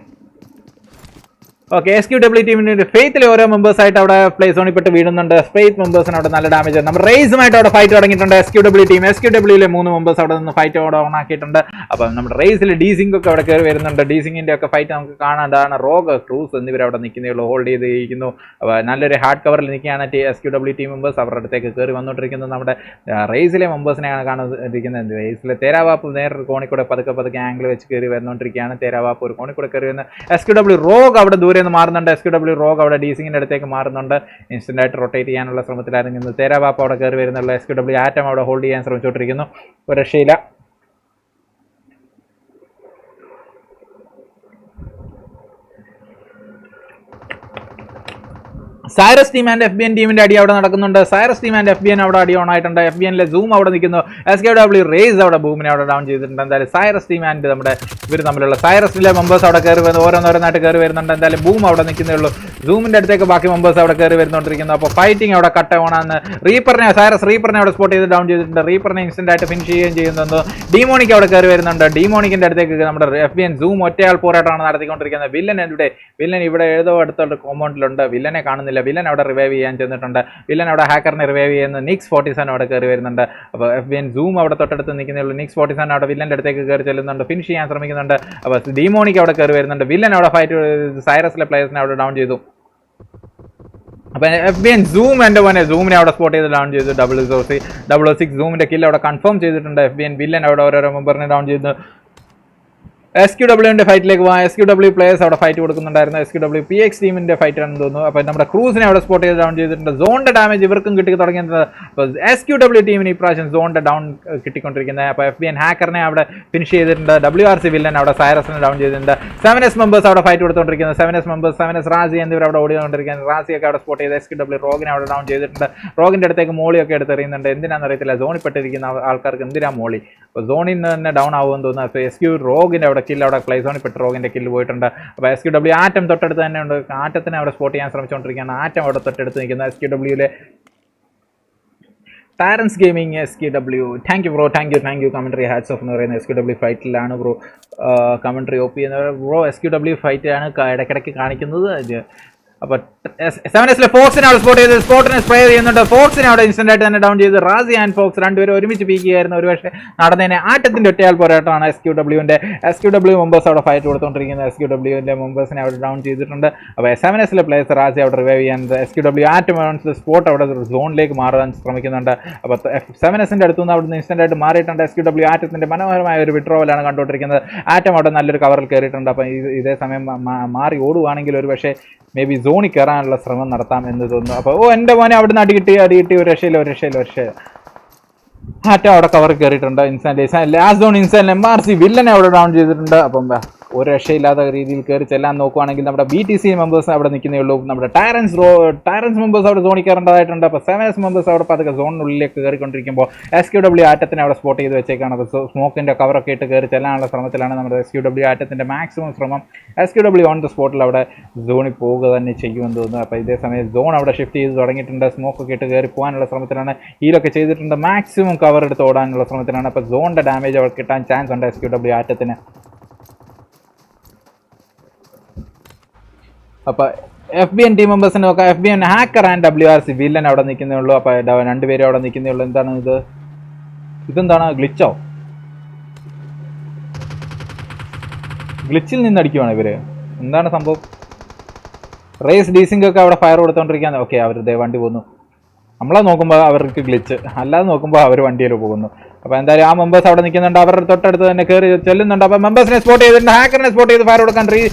ഓക്കെ, SQW ടീമിൻ്റെ ഫെയ്ത്തിലെ ഓരോ മെമ്പേഴ്സായിട്ട് അവിടെ പ്ലേ സോണിൽ പെട്ട് വീഴുന്നുണ്ട്. ഫെയ്ത്ത് മെമ്പേഴ്സിന് അവിടെ നല്ല ഡാമേജ്. നമ്മുടെ റേസുമായിട്ട് അവിടെ ഫൈറ്റ് തുടങ്ങിയിട്ടുണ്ട്. SQW ടീം SQWയിലെ 3 മെമ്പേഴ്സ് അവിടെ നിന്ന് ഫൈറ്റ് അവിടെ ഓൺ ആക്കിയിട്ടുണ്ട്. അപ്പം നമ്മുടെ റേസിൽ ഡീസിംഗ് ഒക്കെ അവിടെ കയറി വരുന്നുണ്ട്. ഡീസിങ്ങിൻ്റെ ഒക്കെ ഫൈറ്റ് നമുക്ക് കാണാണ്ടാണ്. റോഗ്, ക്രൂസ് എന്നിവർ അവിടെ നിൽക്കുന്നേ ഉള്ളൂ, ഹോൾഡ് ചെയ്തിരിക്കുന്നു. അപ്പോൾ നല്ലൊരു ഹാർഡ് കവറിൽ നിൽക്കുകയാണ് SQW ടീം മെമ്പേഴ്സ്. അവരുടെ അടുത്തേക്ക് കയറി വന്നുകൊണ്ടിരിക്കുന്നത് നമ്മുടെ റേസിലെ മെമ്പേഴ്സിനെയാണ് കാണാതിരിക്കുന്നത്. റേസിലെ തേരാവാപ്പ് നേരെ കോണിക്കൂടെ പതുക്കെ ആംഗിൾ വെച്ച് കയറി വന്നുകൊണ്ടിരിക്കുകയാണ്. തേരാവാപ്പ് ഒരു കോണിക്കൂടെ കയറി വരുന്ന SQW റോഗ് അവിടെ ദൂരെ നിന്ന് മാറുന്നുണ്ട്. SQW റോഗ് അവിടെ ഡീസിങ്ങിൻ്റെ അടുത്തേക്ക് മാറുന്നുണ്ട്. ഇൻസ്റ്റന്റ് ആയിട്ട് റൊട്ടേറ്റ് ചെയ്യാനുള്ള ശ്രമത്തിലായിരുന്നു. തേരാവാപ്പ് അവിടെ കയറി വരുന്നുള്ള SQW ആറ്റം അവിടെ ഹോൾഡ് ചെയ്യാൻ ശ്രമിച്ചുകൊണ്ടിരിക്കുന്നു. ഒരു രക്ഷയില്ല. സൈറസ് ടീം ആൻഡ് FBN ടീമിന്റെ അടി അവിടെ നടക്കുന്നുണ്ട്. സൈറസ് ടീം ആൻഡ് FBN അവിടെ അടി ഓൺ ആയിട്ടുണ്ട്. FBNലെ സൂം അവിടെ നിൽക്കുന്നു. SKW റേസ് അവിടെ ബൂമിനെ അവിടെ ഡൗൺ ചെയ്തിട്ടുണ്ട്. എന്തായാലും സൈറസ് ടീം ആൻഡ് നമ്മുടെ ഇവർ തമ്മിലുള്ള സൈറസിലെ മെമ്പേഴ്സ് അവിടെ കയറി വരുന്നു. ഓരോന്നോരോന്നായിട്ട് കയറി വരുന്നുണ്ട്. എന്തായാലും ബൂം അവിടെ നിൽക്കുന്നേ ഉള്ളൂ. സൂമിന്റെ അടുത്തേക്ക് ബാക്കി മെമ്പേഴ്സ് അവിടെ കയറി വരുന്നോണ്ടിരിക്കുന്നു. അപ്പോൾ ഫൈറ്റിംഗ് അവിടെ കട്ട ഓണാന്ന്. സൈറസ് റീപ്പറിനെ അവിടെ സ്പോട്ട് ചെയ്ത് ഡൗൺ ചെയ്തിട്ടുണ്ട്. റീപ്പറിനെ ഇൻസ്റ്റന്റ് ആയിട്ട് ഫിനിഷ് ചെയ്യുകയും ചെയ്യുന്നു. ഡീമോണിക്ക് അവിടെ കയറി വരുന്നുണ്ട്. ഡീമോണിക്കിന്റെ അടുത്തേക്ക് നമ്മുടെ FBN സൂം ഒറ്റയാൾ പോരാട്ടമാണ് നടത്തിക്കൊണ്ടിരിക്കുന്നത്. വില്ലൻ ഇവിടെ ഏതോ അടുത്തുള്ള കോമ്പൗണ്ടിലുണ്ട്. വില്ലനെ കാണുന്നില്ല. വില്ലൻ അവിടെ റിവൈവ് ചെയ്യാൻ ചെന്നിട്ടുണ്ട്. വില്ലൻ അവിടെ ഹാക്കറിനെ റിവൈവ് ചെയ്യുന്ന നിക്സ് 47 അവിടെ കയറി വരുന്നുണ്ട്. അപ്പോൾ FBN സൂം അവിടെ തൊട്ടടുത്ത് നിൽക്കുന്നുള്ളൂ. നിക്സ് 47 അവിടെ വില്ലൻ്റെ അടുത്തേക്ക് കയറി ചെല്ലുന്നുണ്ട്. ഫിനിഷ് ചെയ്യാൻ ശ്രമിക്കുന്നുണ്ട്. അപ്പോൾ ഡീമോണിക്ക് അവിടെ കയറി വരുന്നുണ്ട്. വില്ലൻ അവിടെ ഫൈറ്റ് സൈറസിലെ പ്ലേയേഴ്സിനെ അവിടെ ഡൗൺ ചെയ്തു. അപ്പോൾ FBN സൂം എൻ്റെ പോലെ സൂമിനെ അവിടെ സ്പോട്ട് ചെയ്ത് ഡൗൺ ചെയ്തു. 006 സൂമിൻ്റെ കില്ല് അവിടെ കൺഫേം ചെയ്തിട്ടുണ്ട്. FBN വില്ലൻ അവിടെ ഓരോരോ മെമ്പറിനെ ഡൗൺ ചെയ്തു. SQWന്റെ ഫൈറ്റിലേക്ക് പോകാം. SQW പ്ലേയേഴ്സ് അവിടെ ഫൈറ്റ് കൊടുക്കുന്നുണ്ടായിരുന്നു. SQW PX ടീമിന്റെ ഫൈറ്റ് ആണെന്ന് തോന്നുന്നു. അപ്പോൾ നമ്മുടെ ക്രൂസിനെ അവിടെ സ്പോട്ട് ചെയ്ത് ഡൗൺ ചെയ്തിട്ടുണ്ട്. സോണിന്റെ ഡാമേജ് ഇവർക്കും കിട്ടി തുടങ്ങിയത്. അപ്പോൾ SQW ടീമിന് ഇപ്രാവശ്യം സോണിന്റെ ഡൗൺ കിട്ടിക്കൊണ്ടിരിക്കുന്നത്. അപ്പോൾ FBN ഹാക്കറിനെ അവിടെ ഫിനിഷ് ചെയ്തിട്ടുണ്ട്. WRC വില്ലൻ അവിടെ സൈറസിനെ ഡൗൺ ചെയ്തിട്ടുണ്ട്. 7S മെമ്പേഴ്സ് അവിടെ ഫൈറ്റ് കൊടുത്തുകൊണ്ടിരിക്കുന്നത്. 7S റാസി എന്നിവർ അവിടെ ഓടിക്കൊണ്ടിരിക്കുന്നത്. റാസിയൊക്കെ അവിടെ സ്പോട്ട് ചെയ്ത് SQW റോഗിനെ അവിടെ ഡൗൺ ചെയ്തിട്ടുണ്ട്. റോഗിന്റെ അടുത്തേക്ക് മോളിയൊക്കെ എടുത്തെറിയുന്നുണ്ട്. എന്തിനാണെന്ന് അറിയത്തില്ല. സോണിൽ പെട്ടിരിക്കുന്ന ആൾക്കാർക്ക് എന്തിനാ മോളി. അപ്പോൾ സോണിൽ നിന്ന് തന്നെ ഡൗൺ ആവുമെന്ന് തോന്നുന്നു. അപ്പോൾ SQ റോഗിൻ്റെ അവിടെ കില്ല്, അവിടെ പ്ലേ സോണിൽ പെട്ട് റോഗിൻ്റെ കില്ല് പോയിട്ടുണ്ട്. അപ്പോൾ SQW ആറ്റം തൊട്ടടുത്ത് തന്നെ ഉണ്ട്. ആറ്റത്തിനെ അവിടെ സ്പോട്ട് ചെയ്യാൻ ശ്രമിച്ചുകൊണ്ടിരിക്കുകയാണ്. ആറ്റം അവിടെ തൊട്ടടുത്ത് നിൽക്കുന്ന SQWയിലെ ടാരൻസ് gaming SQW. Thank you bro, thank you commentary hats off എന്ന് പറയുന്നത് SQW ഫൈറ്റിലാണ് ബ്രോ കമൻട്രി OP എന്ന് ബ്രോ. SQW ഫൈറ്റാണ് ഇടയ്ക്കിടയ്ക്ക് കാണിക്കുന്നത്. അപ്പോൾ 7Sലെ ഫോക്സിനെ അവിടെ സ്പോട്ട് ചെയ്ത് സ്പോട്ടിനെ സ്പ്രേ ചെയ്യുന്നുണ്ട്. ഫോക്സിനെ അവിടെ ഇൻസ്റ്റന്റ് ആയിട്ട് തന്നെ ഡൗൺ ചെയ്ത് റാസി ആൻഡ് ഫോക്സ് രണ്ടുപേരും ഒരുമിച്ച് പീക്കുകയായിരുന്നു. ഒരുപക്ഷെ നടന്നതിനെ ആറ്റത്തിൻ്റെ ഒറ്റയാൾ പോരാട്ടമാണ് SQW മെമ്പേഴ്സ് അവിടെ ഫൈറ്റ് കൊടുത്തുകൊണ്ടിരിക്കുന്നത്. SQWൻ്റെ മെമ്പേഴ്സിനെ അവിടെ ഡൗൺ ചെയ്തിട്ടുണ്ട്. അപ്പോൾ 7Sലെ പ്ലേയേഴ്സ് റാസി അവിടെ റിവൈവ് ചെയ്യാൻ SQW ആറ്റം സ്പോട്ട് അവിടെ സോണിലേക്ക് മാറാൻ ശ്രമിക്കുന്നുണ്ട്. അപ്പോൾ 7Sൻ്റെ അടുത്തുനിന്ന് അവിടെ നിന്ന് ഇൻസ്റ്റന്റ് ആയിട്ട് മാറിയിട്ടുണ്ട്. SQW ആറ്റത്തിൻ്റെ മനോഹരമായ ഒരു വിഡ്രോവലാണ് കണ്ടുകൊണ്ടിരിക്കുന്നത്. ആറ്റം അവിടെ നല്ലൊരു കവറിൽ കയറിയിട്ടുണ്ട്. അപ്പോൾ ഇതേ സമയം മാറി ഓടുവാണെങ്കിൽ ഒരു പക്ഷേ മേ ബി സോണിൽ കയറാനുള്ള ശ്രമം നടത്താം എന്ന് തോന്നുന്നു. അപ്പോൾ എൻ്റെ മോനെ അവിടെ നിന്ന് അടി കിട്ടി ഒരു രക്ഷയില്ല. ആറ്റം അവിടെ കവർ കയറിയിട്ടുണ്ട്. ലാസ്റ്റ് സോൺ ഇൻസാൻ MRC വില്ലനെ അവിടെ ഡൗൺ ചെയ്തിട്ടുണ്ട്. അപ്പം ഒരു രക്ഷയില്ലാത്ത രീതിയിൽ കയറി ചെല്ലാൻ നോക്കുവാണെങ്കിൽ നമ്മുടെ BTC മെമ്പേഴ്സ് അവിടെ നിൽക്കുന്നേ ഉള്ളൂ. നമ്മുടെ ടാരൻസ് മെമ്പേഴ്സ് അവിടെ സോണിൽ കയറേണ്ടതായിട്ടുണ്ട്. അപ്പോൾ 7S മെമ്പേഴ്സ് അവിടെ പതുക്കെ സോണിനുള്ളിലേക്ക് കയറിക്കൊണ്ടിരിക്കുമ്പോൾ SQW ആറ്റത്തിനെ അവിടെ സ്പോട്ട് ചെയ്ത് വെച്ചേക്കാണ്. അപ്പോൾ സ്മോക്കിൻ്റെ കവറൊക്കെ ഇട്ട് കയറി ചെല്ലാനുള്ള ശ്രമത്തിലാണ് നമ്മുടെ SQW ആറ്റത്തിൻ്റെ മാക്സിമം ശ്രമം. SQW ഓൺ ദ സ്പോട്ടിൽ അവിടെ സോണിൽ പോവുക തന്നെ ചെയ്യുമെന്ന് തോന്നുന്നു. അപ്പോൾ ഇതേ സമയം സോൺ അവിടെ ഷിഫ്റ്റ് ചെയ്ത് തുടങ്ങിയിട്ടുണ്ട്. സ്മോക്കൊക്കെ ഇട്ട് കയറി പോകാനുള്ള ശ്രമത്തിലാണ്. ഹീലൊക്കെ ചെയ്തിട്ടുണ്ട്. മാക്സിമം കവർ എടുത്ത് ഓടാനുള്ള ശ്രമത്തിലാണ്. അപ്പോൾ സോണിൻ്റെ ഡാമേജ് അവിടെ കിട്ടാൻ ചാൻസ് ഉണ്ട് SQW ആറ്റത്തിന്. അപ്പോൾ FBN ടീം മെമ്പേഴ്സിനെ നോക്കാം. FBN hacker and WRC villain അവിടെ നിൽക്കുന്നേ ഉള്ളൂ. അപ്പോൾ രണ്ടുപേരും അവിടെ നിൽക്കുന്നേ ഉള്ളൂ. എന്താണ് ഇതെന്താണ് ഗ്ലിച്ചിൽ നിന്ന് അടിക്കുവാണ് ഇവര്. എന്താണ് സംഭവം? റേസ് ഡീസിംഗ് ഒക്കെ അവിടെ ഫയർ കൊടുത്തോണ്ടിരിക്കുകയാണ്. ഓക്കെ, അവർ വണ്ടി പോകുന്നു. നമ്മളെ നോക്കുമ്പോൾ അവർക്ക് ഗ്ലിച്ച്, അല്ലാതെ നോക്കുമ്പോൾ അവർ വണ്ടിയിൽ പോകുന്നു. അപ്പോൾ എന്തായാലും ആ മെമ്പേഴ്സ് അവിടെ നിൽക്കുന്നുണ്ട്. അവരുടെ തൊട്ടടുത്ത് തന്നെ കയറി ചെല്ലുന്നുണ്ട്. അപ്പോൾ മെമ്പേഴ്സിനെ സ്പോട്ട് ചെയ്തിട്ടുണ്ട്. ഹാക്കറിനെ സ്പോട്ട് ചെയ്ത് ഫയർ കൊടുക്കാൻ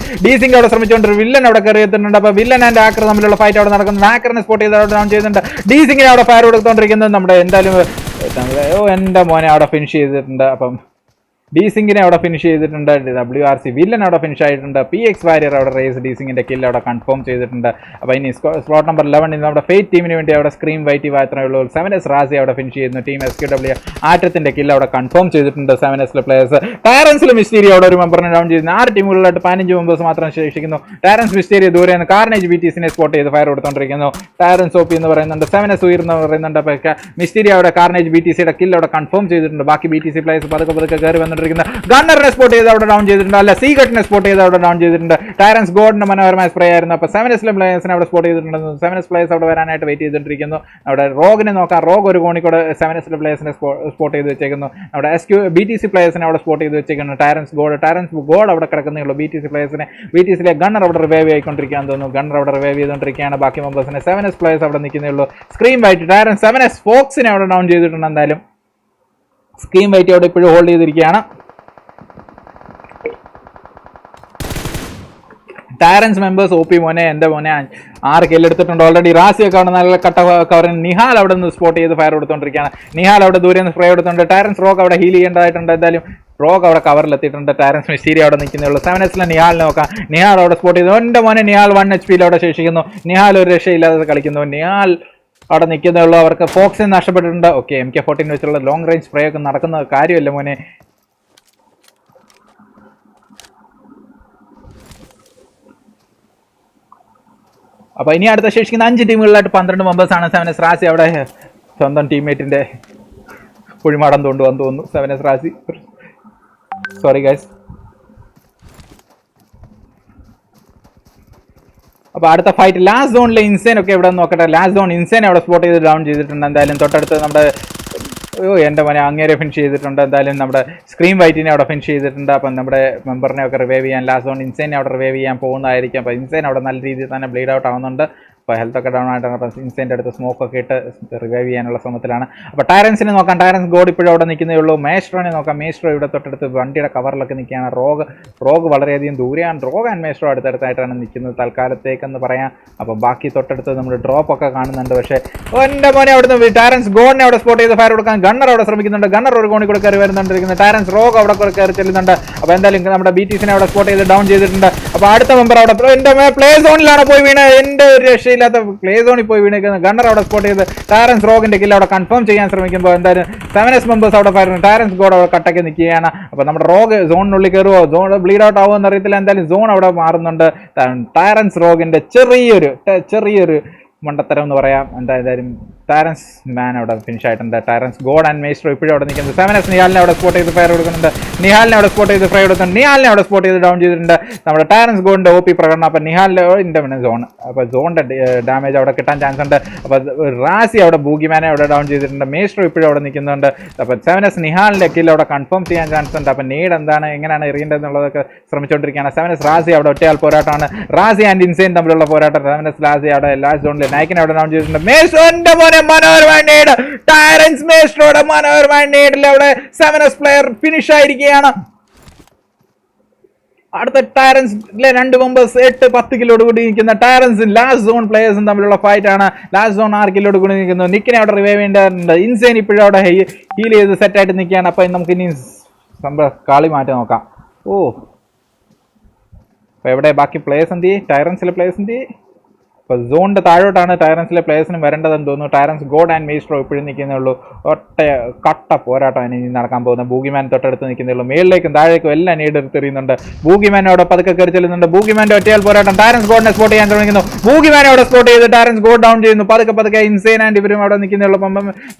ഡീസിംഗ് അവിടെ ശ്രമിച്ചുകൊണ്ട് വില്ലൻ അവിടെ കയറി എത്തുന്നുണ്ട്. അപ്പോൾ വില്ലൻ ആൻഡ് ഹാക്കർ തമ്മിലുള്ള ഫൈറ്റ് അവിടെ നടക്കുന്നു. ഹാക്കറിനെ സ്പോട്ട് ചെയ്ത് അവിടെ ഡൗൺ ചെയ്യുന്നുണ്ട്. ഡീസിംഗിനെ അവിടെ ഫയർ കൊടുത്തുകൊണ്ടിരിക്കുന്നത് നമ്മുടെ എന്തായാലും എൻ്റെ മോനെ അവിടെ ഫിനിഷ് ചെയ്തിട്ടുണ്ട്. അപ്പം ഡീസിംഗിനെ അവിടെ ഫിനിഷ് ചെയ്തിട്ടുണ്ട്. WRC വില്ലൻ അവിടെ ഫിനിഷ് ആയിട്ടുണ്ട്. PX വാരിയർ അവിടെ റേസ് ഡീസിംഗിൻ്റെ കില്ല് അവിടെ കൺഫേം ചെയ്തിട്ടുണ്ട്. അപ്പോൾ ഇനി സ്ലോട്ട് നമ്പർ 11 നമ്മുടെ ഫേറ്റ് ടീമിന് വേണ്ടി അവിടെ സ്ക്രീം വൈറ്റ് മാത്രമേ ഉള്ളൂ. 7S റാസി അവിടെ ഫിനിഷ് ചെയ്യുന്നു. ടീം SQW ആറ്റത്തിൻ്റെ കില്ല് അവിടെ കൺഫേം ചെയ്തിട്ടുണ്ട്. 7Sലെ പ്ലേയേഴ്സ് ടാരൻസിൽ മിസ്റ്റീരി അവിടെ ഒരു മെമ്പറിനെ ഡൗൺ ചെയ്യുന്നു. 6 ടീമുകളിലായിട്ട് 15 മെമ്പേഴ്സ് മാത്രം ശേഷിക്കുന്നു. ടാരൻസ് മിസ്റ്റീരി ദൂരെ നിന്ന് കാർണേജ് BTCനെ സ്പോട്ട് ചെയ്ത് ഫയർ കൊടുത്തുകൊണ്ടിരിക്കുന്നു. ടാരൻസ് OP എന്ന് പറയുന്നുണ്ട്. 7S ഉയർന്ന് പറയുന്നുണ്ട്. അപ്പോൾ മിസ്റ്റീരി അവിടെ കാർണേജ് BTCയുടെ കില്ല് അവിടെ കൺഫേം ചെയ്തിട്ടുണ്ട്. ബാക്കി BTC പ്ലേയേഴ്സ് പതുക്കെ കയറി വന്നിട്ടുണ്ട്. ഗണ്ണറിനെ സ്പോട്ട് ചെയ്ത് അവിടെ ഡൗൺ ചെയ്തിട്ടുണ്ട്. അല്ല, സീഗട്ടിനെ സ്പോട്ട് ചെയ്ത് അവിടെ ഡൗൺ ചെയ്തിട്ടുണ്ട്. ടാരൻസ് ഗോഡിന്റെ മനോഹരമായ സ്പ്രേ ആയിരുന്നു. അപ്പോൾ 7Sലെ പ്ലേയേഴ്സിനെ അവിടെ സ്പോട്ട് ചെയ്തിട്ടുണ്ട്. 7S പ്ലേയേഴ്സ് അവിടെ വരാനായിട്ട് വെയിറ്റ് ചെയ്തിട്ടിരിക്കുന്നു. അവിടെ റോഗിനെ നോക്കാം. റോഗ് ഒരു കോണിക്കൂടെ 7Sലെ പ്ലേയേഴ്സിനെ സ്പോട്ട് ചെയ്ത് വെച്ചേക്കുന്നു. അവിടെ BTC പ്ലേയേഴ്സിനെ അവിടെ സ്പോട്ട് ചെയ്ത് വെച്ചേക്കുന്നു. ടാരൻസ് ഗോഡ് അവിടെ കിടക്കുന്നേ ഉള്ളൂ. BTCയിലെ ഗണ്ണർ അവിടെ റിവൈവ് ആയിക്കൊണ്ടിരിക്കുകയാണെന്ന് തോന്നുന്നു. ഗണ്ണർ അവിടെ റിവൈവ് ചെയ്തുകൊണ്ടിരിക്കുകയാണ്. ബാക്കി മെമ്പേഴ്സിനെ 7S പ്ലേയേഴ്സ് അവിടെ നിൽക്കുന്നേ ഉള്ളൂ. സ്ക്രീം വൈറ്റ് ടാരൻസ് 7S ഫോക്സിനെ അവിടെ ഡൗൺ ചെയ്തിട്ടുണ്ട്. എന്തായാലും സ്ക്രീം വൈറ്റ് അവിടെ ഇപ്പോഴും ഹോൾഡ് ചെയ്തിരിക്കുകയാണ്. ടാരൻസ് മെമ്പേഴ്സ് OP മോനെ എൻ്റെ മോനെ 6 കില്ലെടുത്തിട്ടുണ്ട് ഓൾറെഡി. റാസിയൊക്കെ അവിടെ നല്ല കട്ട കവറിന് നിഹാൽ അവിടെ നിന്ന് സ്പോട്ട് ചെയ്ത് ഫയർ കൊടുത്തുകൊണ്ടിരിക്കുകയാണ്. നിഹാൽ അവിടെ ദൂരെ നിന്ന് സ്പ്രേ കൊടുത്തുണ്ട്. ടാരൻസ് റോക്ക് അവിടെ ഹീൽ ചെയ്യേണ്ടതായിട്ടുണ്ട്. എന്തായാലും റോക്ക് അവിടെ കവറിലെത്തിയിട്ടുണ്ട്. ടാരൻസ് മിസ്റ്റീരി അവിടെ നിൽക്കുന്നേ ഉള്ളൂ. 7Sലെ നിഹാലിനെ നോക്കാം. നിഹാൽ അവിടെ സ്പോട്ട് ചെയ്തു. എൻ്റെ മോനെ നിഹാൽ 1 HP അവിടെ ശേഷിക്കുന്നു. നിഹാൽ ഒരു രക്ഷയില്ലാതെ കളിക്കുന്നു. നിഹാൽ അവിടെ നിൽക്കുന്നേ ഉള്ളൂ. അവർക്ക് ഫോക്സിന് നഷ്ടപ്പെട്ടിട്ടുണ്ട്. ഓക്കെ, MK14 വെച്ചുള്ള ലോങ് റേഞ്ച് സ്പ്രേ ഒക്കെ നടക്കുന്ന കാര്യമല്ല മോനെ. അപ്പോൾ ഇനി അടുത്ത ശേഷിക്കുന്ന 5 ടീമുകളിലായിട്ട് 12 മെമ്പേഴ്സാണ്. 7S റാസി അവിടെ സ്വന്തം ടീംമേറ്റിൻ്റെ കുഴിമാടം കൊണ്ടുവന്ന് തോന്നുന്നു. 7S Razi, sorry guys. അപ്പോൾ അടുത്ത ഫൈറ്റ് ലാസ്റ്റ് സോണിലെ ഇൻസൈൻ ഒക്കെ ഇവിടെ നോക്കട്ടെ. ലാസ്റ്റ് സോൺ ഇൻസൈൻ അവിടെ സ്പോട്ട് ചെയ്ത് ഡൗൺ ചെയ്തിട്ടുണ്ട്. എന്തായാലും തൊട്ടടുത്ത് നമ്മുടെ എൻ്റെ മോനെ അങ്ങേരെ ഫിനിഷ് ചെയ്തിട്ടുണ്ട്. എന്തായാലും നമ്മുടെ സ്ക്രീം വൈറ്റിനെ അവിടെ ഫിനിഷ് ചെയ്തിട്ടുണ്ട്. അപ്പം നമ്മുടെ മെമ്പറിനെ ഒക്കെ റിവൈവ് ചെയ്യാൻ ലാസ്റ്റ് സോൺ ഇൻസൈനെ അവിടെ റിവൈവ് ചെയ്യാൻ പോകുന്നതായിരിക്കും. അപ്പോൾ ഇൻസൈൻ അവിടെ നല്ല രീതിയിൽ തന്നെ ബ്ലീഡ് ഔട്ട് ആവുന്നുണ്ട്. അപ്പോൾ ഹെൽത്തൊക്കെ ഡൗൺ ആയിട്ടാണ്. അപ്പോൾ ഇൻസൈൻ്റെ അടുത്ത് സ്മോക്കൊക്കെ ഇട്ട് റിവൈവ് ചെയ്യാനുള്ള ശ്രമത്തിലാണ്. അപ്പോൾ ടാരൻസിനെ നോക്കാം. ടാരൻസ് ഗോഡ് ഇപ്പോഴും അവിടെ നിൽക്കുന്നേ ഉള്ളൂ. മേസ്ട്രോനെ നോക്കാം. മേസ്ട്രോ ഇവിടെ തൊട്ടടുത്ത് വണ്ടിയുടെ കവറിലൊക്കെ നിൽക്കുകയാണ്. റോഗ് വളരെയധികം ദൂരെയാണ്. റോഗ് ആൻഡ് മേസ്ട്രോ അടുത്തടുത്തായിട്ടാണ് നിൽക്കുന്നത് തൽക്കാലത്തേക്കെന്ന് പറയാം. അപ്പോൾ ബാക്കി തൊട്ടടുത്ത് നമ്മൾ ഡ്രോപ്പൊക്കെ കാണുന്നുണ്ട്. പക്ഷേ എൻ്റെ മോനെ അവിടുന്ന് ടാരൻസ് ഗോഡിനെ അവിടെ സ്പോട്ട് ചെയ്ത് ഫയർ കൊടുക്കാൻ ഗണ്ണർ അവിടെ ശ്രമിക്കുന്നുണ്ട്. ഗണ്ണർ ഒരു കോണി കൂടെ കയറി വരുന്നുണ്ടിരിക്കുന്നത്. ടാരൻസ് റോഗ് അവിടെ കയറി ചെല്ലുന്നുണ്ട്. അപ്പോൾ എന്തായാലും നമ്മുടെ BTCനെ അവിടെ സ്പോട്ട് ചെയ്ത് ഡൗൺ ചെയ്തിട്ടുണ്ട്. അപ്പോൾ അടുത്ത മെമ്പർ അവിടെ എൻ്റെ പ്ലേ സോണിലാണ് പോയി വീണ്. എൻ്റെ ഒരു രക്ഷയില്ല. രക്ഷയില്ലാത്ത പ്ലേ സോണിൽ പോയി വീണിരിക്കുന്നത്. ഗണ്ണർ അവിടെ സ്പോട്ട് ചെയ്ത് ടാരൻസ് റോഗിന്റെ കില്ല് അവിടെ കൺഫേം ചെയ്യാൻ ശ്രമിക്കുമ്പോൾ എന്തായാലും 7S മെമ്പേഴ്സ് അവിടെ പറയുന്നു. ടാരൻസ് ഗോഡ് അവിടെ കട്ടൊക്കെ നിൽക്കുകയാണ്. അപ്പോൾ നമ്മുടെ റോഗ് സോണിനുള്ളിൽ കയറുമോ, സോൺ ബ്ലീഡ് ഔട്ട് ആവുമോ എന്നറിയത്തില്ല. എന്തായാലും സോൺ അവിടെ മാറുന്നുണ്ട്. ടാരൻസ് റോഗിന്റെ ചെറിയൊരു മണ്ടത്തരം എന്ന് പറയാം. എന്തായാലും ടാരൻസ് മാൻ അവിടെ ഫിനിഷ് ആയിട്ടുണ്ട്. ടാരൻസ് ഗോഡ് ആൻഡ് മേസ്റ്റർ ഇപ്പോഴും അവിടെ നിൽക്കുന്നത്. 7S നിഹാലിനെ അവിടെ സ്പോട്ട് ചെയ്ത് ഫയർ കൊടുക്കുന്നുണ്ട്. നിഹാലിനെ അവിടെ സ്പോട്ട് ചെയ്ത് ഫയർ കൊടുക്കുന്നുണ്ട്. നിഹാലിനെ അവിടെ സ്പോട്ട് ചെയ്ത് ഡൗൺ ചെയ്തിട്ടുണ്ട്. നമ്മുടെ ടാരൻസ് ഗോഡിന്റെ OP പ്രകടനം. അപ്പോൾ നിഹാലിന്റെ സോൺ, അപ്പോൾ സോണിന്റെ ഡാമേജ് അവിടെ കിട്ടാൻ ചാൻസ് ഉണ്ട്. അപ്പോൾ റാസി അവിടെ ബൂഗിമാനെ അവിടെ ഡൗൺ ചെയ്തിട്ടുണ്ട്. മേസ്റ്റർ ഇപ്പോഴും അവിടെ നിൽക്കുന്നുണ്ട്. അപ്പോൾ 7S നിഹാലിന്റെ കില്ല് അവിടെ കൺഫേം ചെയ്യാൻ ചാൻസ് ഉണ്ട്. അപ്പോൾ നീഡ് എന്താണ്, എങ്ങനെയാണ് എറിയേണ്ടതെന്നുള്ളതൊക്കെ ശ്രമിച്ചുകൊണ്ടിരിക്കുകയാണ്. 7S റാസി അവിടെ ഒറ്റയാൾ പോരാട്ടമാണ്. റാസി ആൻഡ് ഇൻസൈൻ തമ്മിലുള്ള പോരാട്ടം. 7S റാസി അവിടെ ലാസ്റ്റ് സോണിൽ നൈക്കിനെ അവിടെ ഡൗൺ ചെയ്തിട്ടുണ്ട്. മേസ്റ്ററിന്റെ മോനെ മനോഹരമായ നീഡ്, ടാരൻസ് മേസ്റ്ററോടെ മനോഹരമായ നീഡിൽ അവിടെ 7S പ്ലെയർ ഫിനിഷ് ആയിരിക്കുകയാണ്. അടുത്ത ടാരൻസിലെ 2 മെമ്പേഴ്സ് 8-10 കിലോട് കൂടി നിൽക്കുന്ന ടാരൻസും ലാസ്റ്റ് സോൺ പ്ലേയേഴ്സും തമ്മിലുള്ള ഫൈറ്റ് ആണ്. ലാസ്റ്റ് സോൺ 6 കിലോട് കൂടി നിൽക്കുന്നു. നിക്കിനെ അവിടെ റിവൈവ് ചെയ്യേണ്ടതുണ്ട്. ഇൻസൈൻ ഇപ്പോഴും അവിടെ ഹീൽ ചെയ്ത് സെറ്റായിട്ട് നിൽക്കുകയാണ്. അപ്പം നമുക്ക് ഇനി കളി മാറ്റി നോക്കാം. അപ്പോൾ എവിടെ ബാക്കി പ്ലേയേഴ്സ് എന്ത് ചെയ്യും? ടാരൻസിലെ പ്ലേയേഴ്സ് എന്ത് ചെയ്യും? അപ്പോൾ സോണിൻ്റെ താഴോട്ടാണ് ടാരൻസിലെ പ്ലേയേഴ്സിന് വരേണ്ടതെന്ന് തോന്നുന്നു. ടാരൻസ് ഗോഡ് ആൻഡ് മേസ്റ്ററോ ഇപ്പോഴും നിൽക്കുന്നേ ഉള്ളൂ. കട്ട പോരാട്ടമാണ് ഇനി നടക്കാൻ പോകുന്നത്. ബൂഗിമാൻ തൊട്ടടുത്ത് നിൽക്കുന്നേ ഉള്ളൂ. മേളിലേക്കും താഴേക്കും എല്ലാം നീടെടുത്തെറിയുന്നുണ്ട്. ബൂഗിമാൻ അവിടെ പതുക്കെ കയറി ചെല്ലുന്നുണ്ട്. ബൂഗിമാൻ്റെ ഒറ്റയാൽ പോരാട്ടം. ടാരൻസ് ഗോഡിനെ സ്പോട്ട് ചെയ്യാൻ ശ്രമിക്കുന്നു. ബൂഗിമാനെ അവിടെ സ്പോട്ട് ചെയ്ത് ടാരൻസ് ഗോഡ് ഡൗൺ ചെയ്യുന്നു. പതുക്കെ ഇൻസൈൻ ആൻഡ് ഇവരും അവിടെ നിൽക്കുന്നേ ഉള്ളൂ.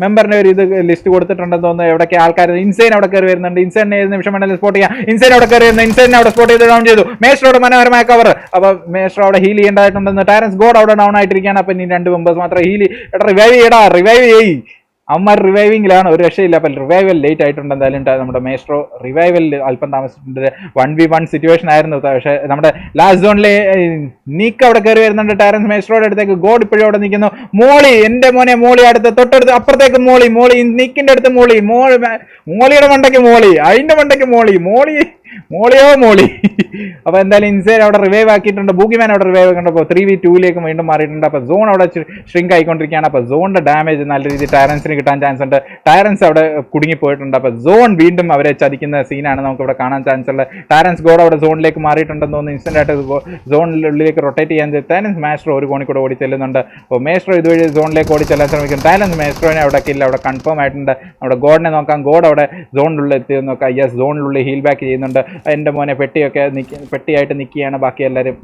മെമ്പറിൻ്റെ ഒരു ഇത് ലിസ്റ്റ് കൊടുത്തിട്ടുണ്ടെന്ന് തോന്നുന്നു. എവിടെയൊക്കെ ആൾക്കാർ ഇൻസൈൻ അവിടെ കയറി വരുന്നുണ്ട്. ഇൻസൈനെ ഏത് നിമിഷം വേണമെങ്കിലും സ്പോട്ട് ചെയ്യാം. ഇൻസൈൻ അവിടെ കയറി വരുന്നു. ഇൻസൈനെ അവിടെ സ്പോട്ട് ചെയ്ത് ഡൗൺ ചെയ്തു. മേസ്റ്ററോടെ മനോഹരമായ കവർ. അപ്പോൾ മേസ്റ്റർ അവിടെ ഹീൽ ചെയ്യേണ്ടതായിട്ടുണ്ടെന്ന്. ടാരൻസ് ഗോഡ് അവിടെ ഡൗൺ ആയിട്ടിരിക്കുകയാണ്. അപ്പം ഇനി 2 മെമ്പേഴ്സ് മാത്രം ഹീൽ. റിവൈവ് ചെയ്യ്. അമ്മ റിവൈവിങ്ങിലാണ്, ഒരു രക്ഷയില്ല. അപ്പം റിവൈവൽ ലേറ്റ് ആയിട്ടുണ്ട്. എന്തായാലും നമ്മുടെ മേസ്ട്രോ റിവൈവലിൽ അല്പം താമസിച്ചിട്ടുണ്ട്. 1v1 സിറ്റുവേഷൻ ആയിരുന്നു. പക്ഷേ നമ്മുടെ ലാസ്റ്റ് സോണിലെ നീക്ക് അവിടെ കയറി വരുന്നുണ്ട്. ടാരൻസ് മേസ്ട്രോയുടെ അടുത്തേക്ക്. ഗോഡ് ഇപ്പോഴും അവിടെ നിൽക്കുന്നു. മോളി, എൻ്റെ മോനെ മോളി തൊട്ടടുത്ത് അപ്പുറത്തേക്ക് മോളി നീക്കിൻ്റെ അടുത്ത് മോളിയുടെ മണ്ടയ്ക്ക് അതിൻ്റെ മണ്ടയ്ക്ക് മോളി. അപ്പോൾ എന്തായാലും ഇൻസൈൻ അവിടെ റിവൈവ് ആക്കിയിട്ടുണ്ട്. ബൂഗിമാൻ അവിടെ റിവൈവ് ആക്കിയിട്ടുണ്ട്. 3v2ലേക്ക് വീണ്ടും മാറിയിട്ടുണ്ട്. അപ്പോൾ സോൺ അവിടെ ഷ്രിങ്ക് ആയിക്കൊണ്ടിരിക്കുകയാണ്. അപ്പോൾ സോണിന്റെ ഡാമേജ് നല്ല രീതിയിൽ ടാരൻസിന് കിട്ടാൻ ചാൻസ് ഉണ്ട്. ടാരൻസ് അവിടെ കുടുങ്ങിപ്പോയിട്ടുണ്ട്. അപ്പോൾ സോൺ വീണ്ടും അവരെ ചതിക്കുന്ന സീനാണ് നമുക്ക് ഇവിടെ കാണാൻ ചാൻസ് ഉള്ളത്. ടാരൻസ് ഗോഡ് അവിടെ സോണിലേക്ക് മാറിയിട്ടുണ്ടെന്ന് തോന്നുന്നു. ഇൻസ്റ്റന്റ് ആയിട്ട് സോണിനുള്ളിലേക്ക് റൊട്ടേറ്റ് ചെയ്യാൻ ടാരൻസ് മേസ്ട്രോ ഒരു കോണിൽ കൂടെ ഓടി ചെല്ലുന്നുണ്ട്. അപ്പോൾ മേസ്ട്രോ ഇതുവഴി സോണിലേക്ക് ഓടി ചെല്ലാൻ ശ്രമിക്കും. ടാരൻസ് മേസ്ട്രോനെ അവിടെ കില്ല അവിടെ കൺഫേം ആയിട്ടുണ്ട്. നമ്മുടെ ഗോഡിനെ നോക്കാം. ഗോഡ് അവിടെ സോണിനുള്ളിൽ എത്തിയെന്ന് നോക്കാം. യെസ്, സോണിനുള്ളിൽ ഹീൽ ബാക്ക് ചെയ്യുന്നുണ്ട്. എൻ്റെ മോനെ പെട്ടിയായിട്ട് നിൽക്കുകയാണ് ബാക്കി എല്ലാവരും.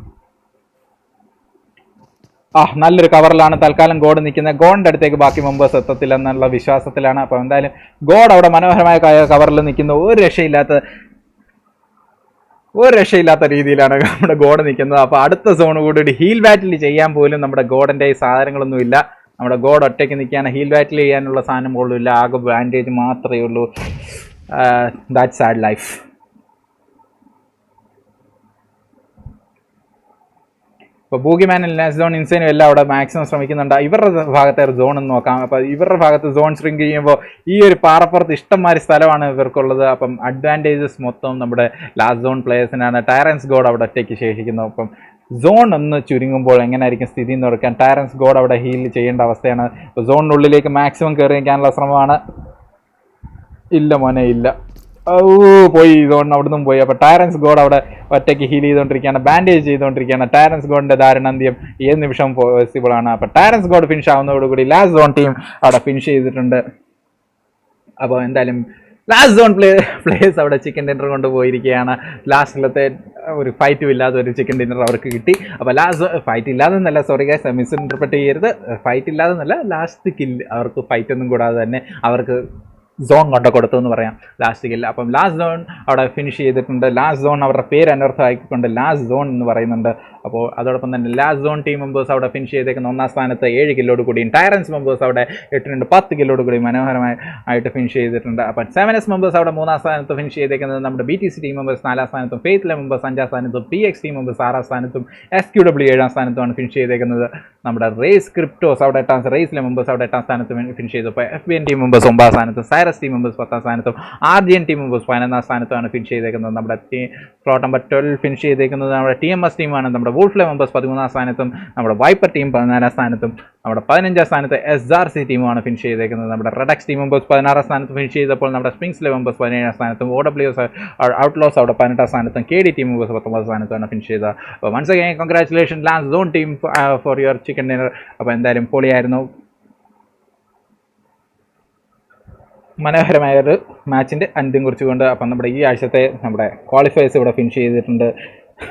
നല്ലൊരു കവറിലാണ് തൽക്കാലം ഗോഡ് നിൽക്കുന്നത്. ഗോഡിൻ്റെ അടുത്തേക്ക് ബാക്കി മെമ്പേഴ്സ് എത്തത്തില്ലെന്നുള്ള വിശ്വാസത്തിലാണ്. അപ്പോൾ എന്തായാലും ഗോഡ് അവിടെ മനോഹരമായ കവറിൽ നിൽക്കുന്നു. ഒരു രക്ഷയില്ലാത്ത രീതിയിലാണ് നമ്മുടെ ഗോഡ് നിൽക്കുന്നത്. അപ്പോൾ അടുത്ത സോൺ കൂടി ഹീൽ ബാറ്റിൽ ചെയ്യാൻ പോലും നമ്മുടെ ഗോഡിൻ്റെ സാധനങ്ങളൊന്നുമില്ല. നമ്മുടെ ഗോഡ് ഒറ്റയ്ക്ക് നിൽക്കുകയാണ്. ഹീൽ ബാറ്റിൽ ചെയ്യാനുള്ള സാധനം പോലും ഇല്ല. ആകെ ബാൻഡേജ് മാത്രമേ ഉള്ളൂ. That's sad life. ഇപ്പോൾ ബൂഗിമാനും ലാസ്റ്റ് സോൺ ഇൻസൈനും എല്ലാം അവിടെ മാക്സിമം ശ്രമിക്കുന്നുണ്ട്. ഇവരുടെ ഭാഗത്തെ സോൺ എന്ന് നോക്കാം. അപ്പോൾ ഇവരുടെ ഭാഗത്ത് സോൺ ഷ്രിങ്ക് ചെയ്യുമ്പോൾ ഈ ഒരു പാറപ്പുറത്ത് ഇഷ്ടംമാതിരി സ്ഥലമാണ് ഇവർക്കുള്ളത്. അപ്പം അഡ്വാൻറ്റേജസ് മൊത്തം നമ്മുടെ ലാസ്റ്റ് സോൺ പ്ലേയേഴ്സിനാണ്. ടാരൻസ് ഗോഡ് അവിടെ ഒറ്റയ്ക്ക് ശേഷിക്കുന്നു. അപ്പം സോൺ ഒന്ന് ചുരുങ്ങുമ്പോൾ എങ്ങനെയായിരിക്കും സ്ഥിതി എന്ന് നോക്കാൻ ടാരൻസ് ഗോഡ് അവിടെ ഹീൽ ചെയ്യേണ്ട അവസ്ഥയാണ്. അപ്പോൾ സോണിനുള്ളിലേക്ക് മാക്സിമം കയറി നിൽക്കാനുള്ള ശ്രമമാണ്. ഇല്ല മോനെ ഇല്ല. പോയി സോൺ അവിടെ നിന്നും പോയി. അപ്പോൾ ടാരൻസ് ഗോഡ് അവിടെ ഒറ്റയ്ക്ക് ഹീൽ ചെയ്തുകൊണ്ടിരിക്കുകയാണ്. ബാൻഡേജ് ചെയ്തുകൊണ്ടിരിക്കുകയാണ്. ടാരൻസ് ഗോഡിൻ്റെ ദാരുണാന്ത്യം ഏത് നിമിഷം പോസിബിൾ ആണ്. അപ്പോൾ ടാരൻസ് ഗോഡ് ഫിനിഷ് ആവുന്നതോടുകൂടി ലാസ്റ്റ് സോൺ ടീം അവിടെ ഫിനിഷ് ചെയ്തിട്ടുണ്ട്. അപ്പോൾ എന്തായാലും ലാസ്റ്റ് സോൺ പ്ലേയേഴ്സ് അവിടെ ചിക്കൻ ഡിന്നർ കൊണ്ട് പോയിരിക്കുകയാണ്. ലാസ്റ്റിലത്തെ ഒരു ഫൈറ്റും ഇല്ലാതെ ഒരു ചിക്കൻ ഡിന്നർ അവർക്ക് കിട്ടി. അപ്പോൾ ലാസ്റ്റ് ഫൈറ്റ് ഇല്ലാതെന്നല്ല, സോറി ഗൈസ് മിസ് ഇൻ്റർപ്രറ്റ് ചെയ്യരുത്. ഫൈറ്റ് ഇല്ലാതെന്നല്ല, ലാസ്റ്റ് കില്ല് അവർക്ക് ഫൈറ്റൊന്നും കൂടാതെ തന്നെ അവർക്ക് സോൺ കൊണ്ട് കൊടുത്തു എന്ന് പറയാം ലാസ്റ്റ് കില്ല്. അപ്പം ലാസ്റ്റ് സോൺ അവിടെ ഫിനിഷ് ചെയ്തിട്ടുണ്ട്. ലാസ്റ്റ് സോൺ അവരുടെ പേര് അനർത്ഥമാക്കിക്കൊണ്ട് ലാസ്റ്റ് സോൺ എന്ന് പറയുന്നുണ്ട്. അപ്പോൾ അതോടൊപ്പം തന്നെ ലാസ്റ്റ് സോൺ ടീം മെമ്പേഴ്സ് അവിടെ ഫിനിഷ് ചെയ്തേക്കുന്ന 1ാം സ്ഥാനത്ത് 7 കില്ലോട് കൂടിയും ടാരൻസ് മെമ്പേഴ്സ് അവിടെ 10 കില്ലോട് കൂടി മനോഹരമായിട്ട് ഫിനിഷ് ചെയ്തിട്ടുണ്ട്. അപ്പം 7S മെമ്പേഴ്സ് അവിടെ 3ാം സ്ഥാനത്ത് ഫിനിഷ് ചെയ്തേക്കുന്നത്. നമ്മുടെ BTC ടീം മെമ്പേഴ്സ് 4ാം സ്ഥാനത്തും, ഫെയ്ത്ത്ലെ മെമ്പേഴ്സ് 5ാം സ്ഥാനത്തും, PX ടീം മെമ്പേഴ്സ് 6ാം സ്ഥാനത്തും, SQW 7ാം സ്ഥാനത്തുമാണ് ഫിനിഷ് ചെയ്തേക്കുന്നത്. നമ്മുടെ റേസ് ക്രിപ്റ്റോസ് അവിടെ റേസിലെ മെമ്പേഴ്സ് അവിടെ 8ാം സ്ഥാനത്ത് ഫിനിഷ് ചെയ്തു. അപ്പോൾ FBN ടീം മെമ്പേഴ്സ് 9ാം സ്ഥാനത്തും, ഫയറസ് ടീം മെമ്പേഴ്സ് 10ാം സ്ഥാനത്തും RGN ടീം മെമ്പേഴ്സ് 11ാം സ്ഥാനത്തുമാണ് ഫിനിഷ് ചെയ്തേക്കുന്നത്. നമ്മുടെ സ്ലോട്ട് നമ്പർ 12 ഫിനിഷ് ചെയ്തേക്കുന്നത് നമ്മുടെ TMS ടീമാണ്. നമ്മുടെ വോൾഫ്ലെ മെമ്പേഴ്സ് 13ാം സ്ഥാനത്തും നമ്മുടെ വൈപ്പർ ടീം 14ാം സ്ഥാനത്തും നമ്മുടെ 15ാം സ്ഥാനത്ത് SRC ടീമാണ് ഫിനിഷ് ചെയ്തേക്കുന്നത്. നമ്മുടെ റെഡക്സ് ടീം മെമ്പേഴ്സ് 16ാം സ്ഥാനത്ത് ഫിനിഷ് ചെയ്തപ്പോൾ നമ്മുടെ സ്പ്രിങ്സ്ലെ മെമ്പേഴ്സ് 17ാം സ്ഥാനത്തും OWS ഔട്ട്ലോസ് അവിടെ 18ാം സ്ഥാനത്തും KD ടീം മെമ്പേഴ്സ് 19ാം സ്ഥാനത്താണ് ഫിനിഷ് ചെയ്തത്. അപ്പോൾ once again congratulation Lance zone team for your chicken dinner. അപ്പോൾ എന്തായാലും പൊളിയായിരുന്നു, മനോഹരമായൊരു മാച്ചിൻ്റെ അന്ത്യം കുറിച്ചുകൊണ്ട്. അപ്പം നമ്മുടെ ഈ ആഴ്ചത്തെ നമ്മുടെ ക്വാളിഫയേഴ്സ് ഇവിടെ ഫിനിഷ് ചെയ്തിട്ടുണ്ട്.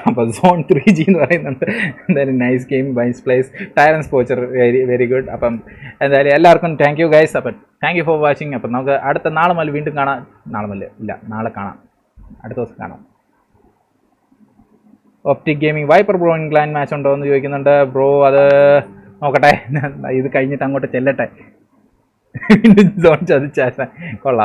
അപ്പോൾ സോൺ 3G എന്ന് പറയുന്നുണ്ട്. എന്തായാലും നൈസ് ഗെയിം, നൈസ് പ്ലേസ്, ടയറൻസ് പോച്ചർ വെരി ഗുഡ്. അപ്പം എന്തായാലും എല്ലാവർക്കും താങ്ക് യു ഗൈസ്. അപ്പം താങ്ക് യു ഫോർ വാച്ചിങ്. അപ്പം നമുക്ക് അടുത്ത നാളെ മുതൽ വീണ്ടും കാണാം. നാളെ കാണാം, അടുത്ത ദിവസം കാണാം. Optic Gaming Viper bro England match ഉണ്ടോ എന്ന് ചോദിക്കുന്നുണ്ട്. ബ്രോ അത് നോക്കട്ടെ, ഇത് കഴിഞ്ഞിട്ട് അങ്ങോട്ട് ചെല്ലട്ടെ. സോൺ ചതിച്ചാൽ കൊള്ളാം.